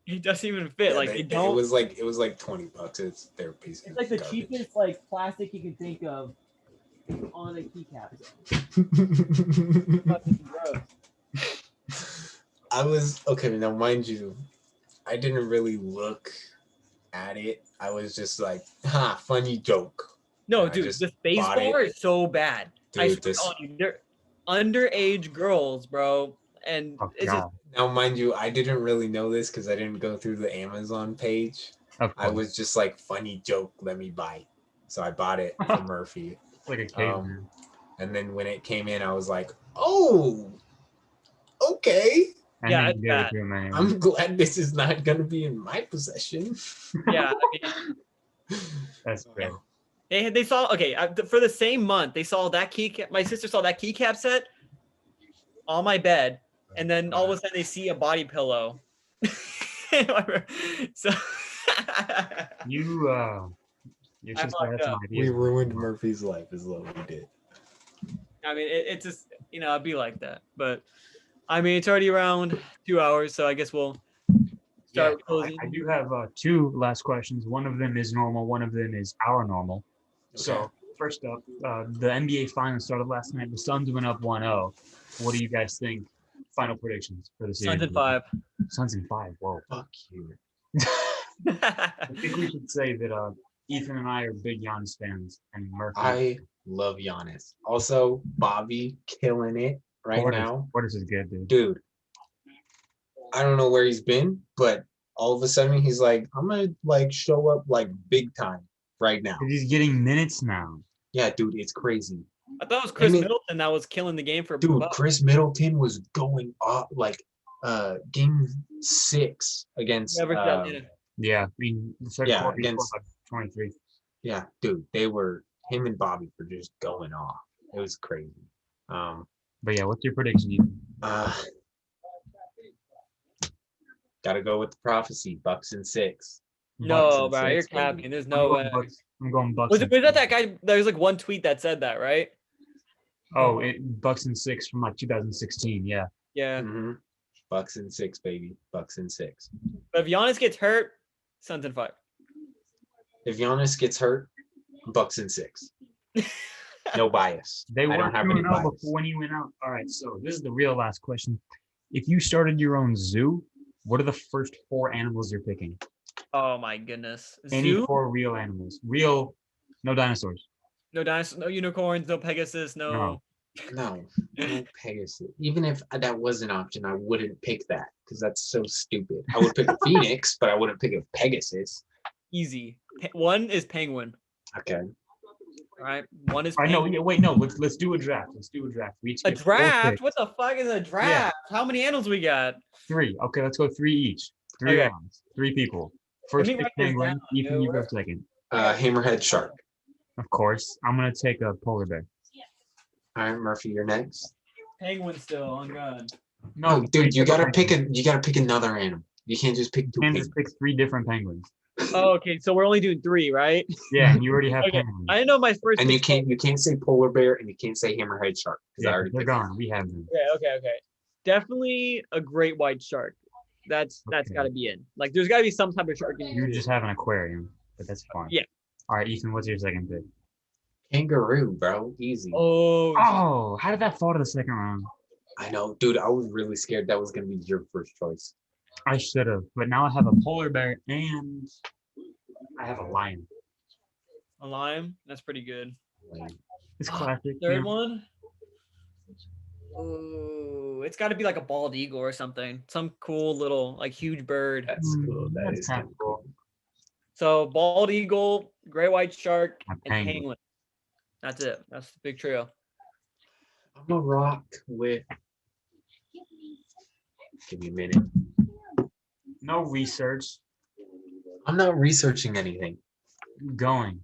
It doesn't even fit. Yeah, Like they- they don't. It was like $20. It's their piece. It's like the cheapest like plastic you can think of on a keycap. Fucking gross. I was okay. Now, mind you, I didn't really look at it. I was just like, "Ha, funny joke." No, I dude, just this space bought it. bar is so bad. I Dude, swear this. on you, they're underage girls, bro, and Oh it's just God. Now, mind you, I didn't really know this because I didn't go through the Amazon page. Of I course. was just like, "Funny joke, let me buy it." So I bought it for Murphy. It's like a caveman. And then when it came in, I was like, "Oh, okay. And yeah, then it's you gave it bad. to him anyway. I'm glad this is not gonna be in my possession." Yeah, I mean, That's great. they saw for the same month they saw that keycap. My sister saw that keycap set on my bed, and then all of a sudden they see a body pillow. So Your I sister fucked had some up. We ideas. ruined Murphy's life, is what we did. I mean, it's just it'd be like that. But I mean, it's already around 2 hours, so I guess we'll Yeah, start closing. I do have two last questions. One of them is normal. One of them is our normal. So first up, the NBA Finals started last night. The Suns went up 1-0. What do you guys think? Final predictions for the series. Suns in 5. Suns in 5. Whoa. Fuck you. I think we should say that Ethan and I are big Giannis fans, and Murphy. I love Giannis. Also, Bobby killing it right now. Portis is good, dude. Dude, I don't know where he's been, but all of a sudden he's like, I'm gonna like show up like big time right now. 'Cause he's getting minutes now. Yeah, dude, it's crazy. I thought it was Chris mean- Middleton that was killing the game for Dude, Buck. Chris Middleton was going off like game 6 against Never done it. Yeah, I mean, the second Yeah, quarter, he scored against- like 23. yeah, dude, him and Bobby were just going off. It was crazy. But yeah, what's your prediction, Ethan? Gotta go with the prophecy, Bucks in 6. No, Bucks in bro, you're 6, baby. capping. There's I'm no going way. Bucks. I'm going Bucks. Was in that 6. that guy? There was like one tweet that said that, right? Oh, Bucks in 6 from like 2016. Yeah. Yeah. Mhm. Bucks in 6, baby. Bucks in 6. But if Giannis gets hurt, Suns in 5. If Giannis gets hurt, Bucks in 6. No bias. They I were don't have 2 any and 0 bias. before when you went out. All right, so this is the real last question. If you started your own zoo, what are the first 4 animals you're picking? Oh my goodness. Any Zoo? 4 real animals. Real, no dinosaurs. No dinosaurs, no unicorns, no Pegasus, no. No Pegasus. Even if that was an option, I wouldn't pick that because that's so stupid. I would pick a phoenix, but I wouldn't pick a Pegasus. Easy. One is penguin. Okay. All right. One is I know. penguin. Yeah, wait, no. Let's do a draft. Let's do a draft. We each A get 4 draft? picks. What the fuck is a draft? How many animals we got? 3. Okay, let's go 3 each. 3 Okay. rounds. 3 people. Let First me pick write this penguin. down, Ethan, you dude. go second. Hammerhead shark. Of course. I'm gonna take a polar bear. All right, Murphy, you're next. Penguin still on God. No, dude, you gotta pick penguin. you gotta pick another animal. You can't just pick You 2 can't penguins. just pick 3 different penguins. Oh, okay. So we're only doing 3, right? Yeah, and you already have Okay. penguins. I know my first. And you pick- can't say polar bear and you can't say hammerhead shark because I Yeah, already they're picked them. gone. We have them. Okay. Definitely a great white shark. That's Okay. got to be in. Like, there's got to be some type of shark in You here. just have an aquarium, but that's fine. Yeah. All right, Ethan, what's your second pick? Kangaroo, bro. Easy. Oh, Oh, how did that fall to the second round? I know, dude. I was really scared that was gonna be your first choice. I should have, but now I have a polar bear and I have a lion. a lime. That's pretty good. It's classic. Third you know? one. Oh, it's got to be like a bald eagle or something. Some cool little, like, huge bird. That's cool. That That's is kinda kind of cool. So bald eagle, gray white shark, A and penguin. penguin. That's it. That's the big trio. I'm gonna rock with. Give me a minute. No research. I'm not researching anything. Going.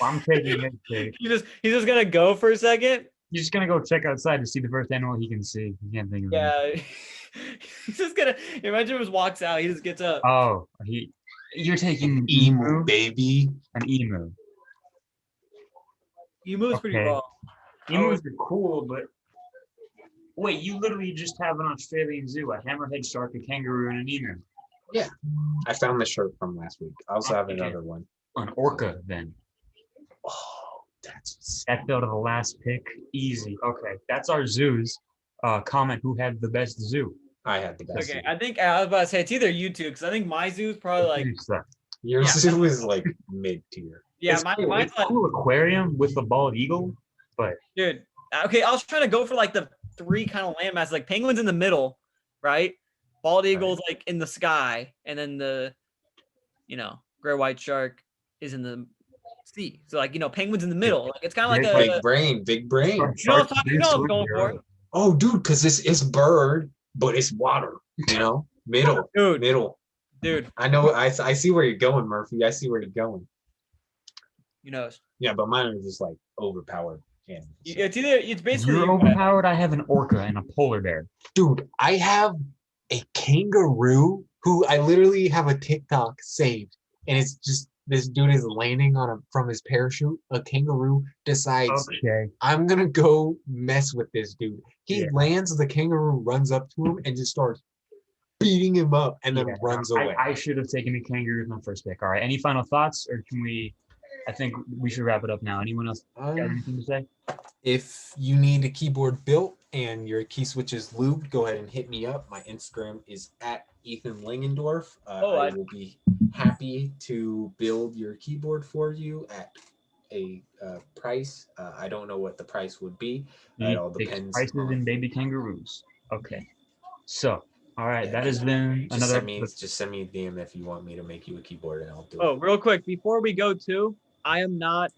I'm taking his pick. He's just gonna go for a second. He's just gonna go check outside to see the first animal he can see. He can't think of it. Yeah. He's just gonna imagine if he just walks out, he just gets up. Oh, you're taking An emu, baby. An emu. Emu is pretty Okay. raw. Emus are cool, but wait, you literally just have an Australian zoo, a hammerhead shark, a kangaroo, and an emu. I found the shirt from last week. I also have Okay. another one. An orca, then. Oh, that's That fell to the last pick. Easy. Okay, that's our zoos. Comment who had the best zoo. I had the best. Okay, one. I think I was about to say it's either you two because I think my zoo is probably like You suck. Your Yeah. zoo is like mid tier. yeah, It's cool. mine's It's like cool aquarium with the bald eagle, but dude. Okay, I was trying to go for like the 3 kind of landmasses, like penguins in the middle, right? Bald eagles like in the sky, and then the gray white shark is in the sea. So like penguins in the middle. Like it's kind of like Yeah, a Big brain, big brain. you know what I'm talking, what I'm going for, Oh, dude, because this is bird, but it's water. Middle, dude. middle. I know. I see where you're going, Murphy. I see where you're going. You know, Yeah, but mine are just like overpowered animals. it's basically You're overpowered. I have an orca and a polar bear. Dude, I have a kangaroo who I literally have a TikTok saved, and it's just this dude is landing from his parachute. A kangaroo decides Okay. I'm gonna go mess with this dude. He Yeah. lands, the kangaroo runs up to him and just starts beating him up, and then Yeah, runs I- away. I should have taken a kangaroo with my first pick. All right. Any final thoughts, or can we? I think we should wrap it up now. Anyone else got anything to say? If you need a keyboard built and your key switch is lubed, go ahead and hit me up. My Instagram is at Ethan Langendorf. I will be happy to build your keyboard for you at a price. I don't know what the price would be. It all depends. Prices in baby kangaroos. Okay. So, all right, that has been Just another. send me a DM if you want me to make you a keyboard, and I'll do Oh, it. real quick before we go to, I am not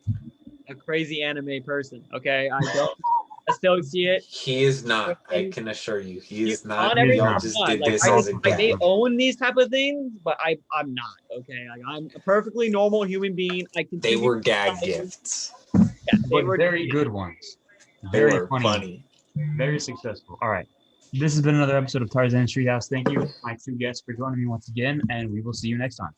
a crazy anime person. Okay, I don't associate. He is not. I can assure you, he is not. On everything, Y'all I'm just not. did Like, this I- as a Like they gag. own these type of things, but I'm not. Okay, like I'm a perfectly normal human being. I can. They were gag gifts. Yeah, they But were very good ones. They Very were funny. funny. Very successful. All right. This has been another episode of Tarzan's Treehouse. Thank you, my 2 guests, for joining me once again, and we will see you next time.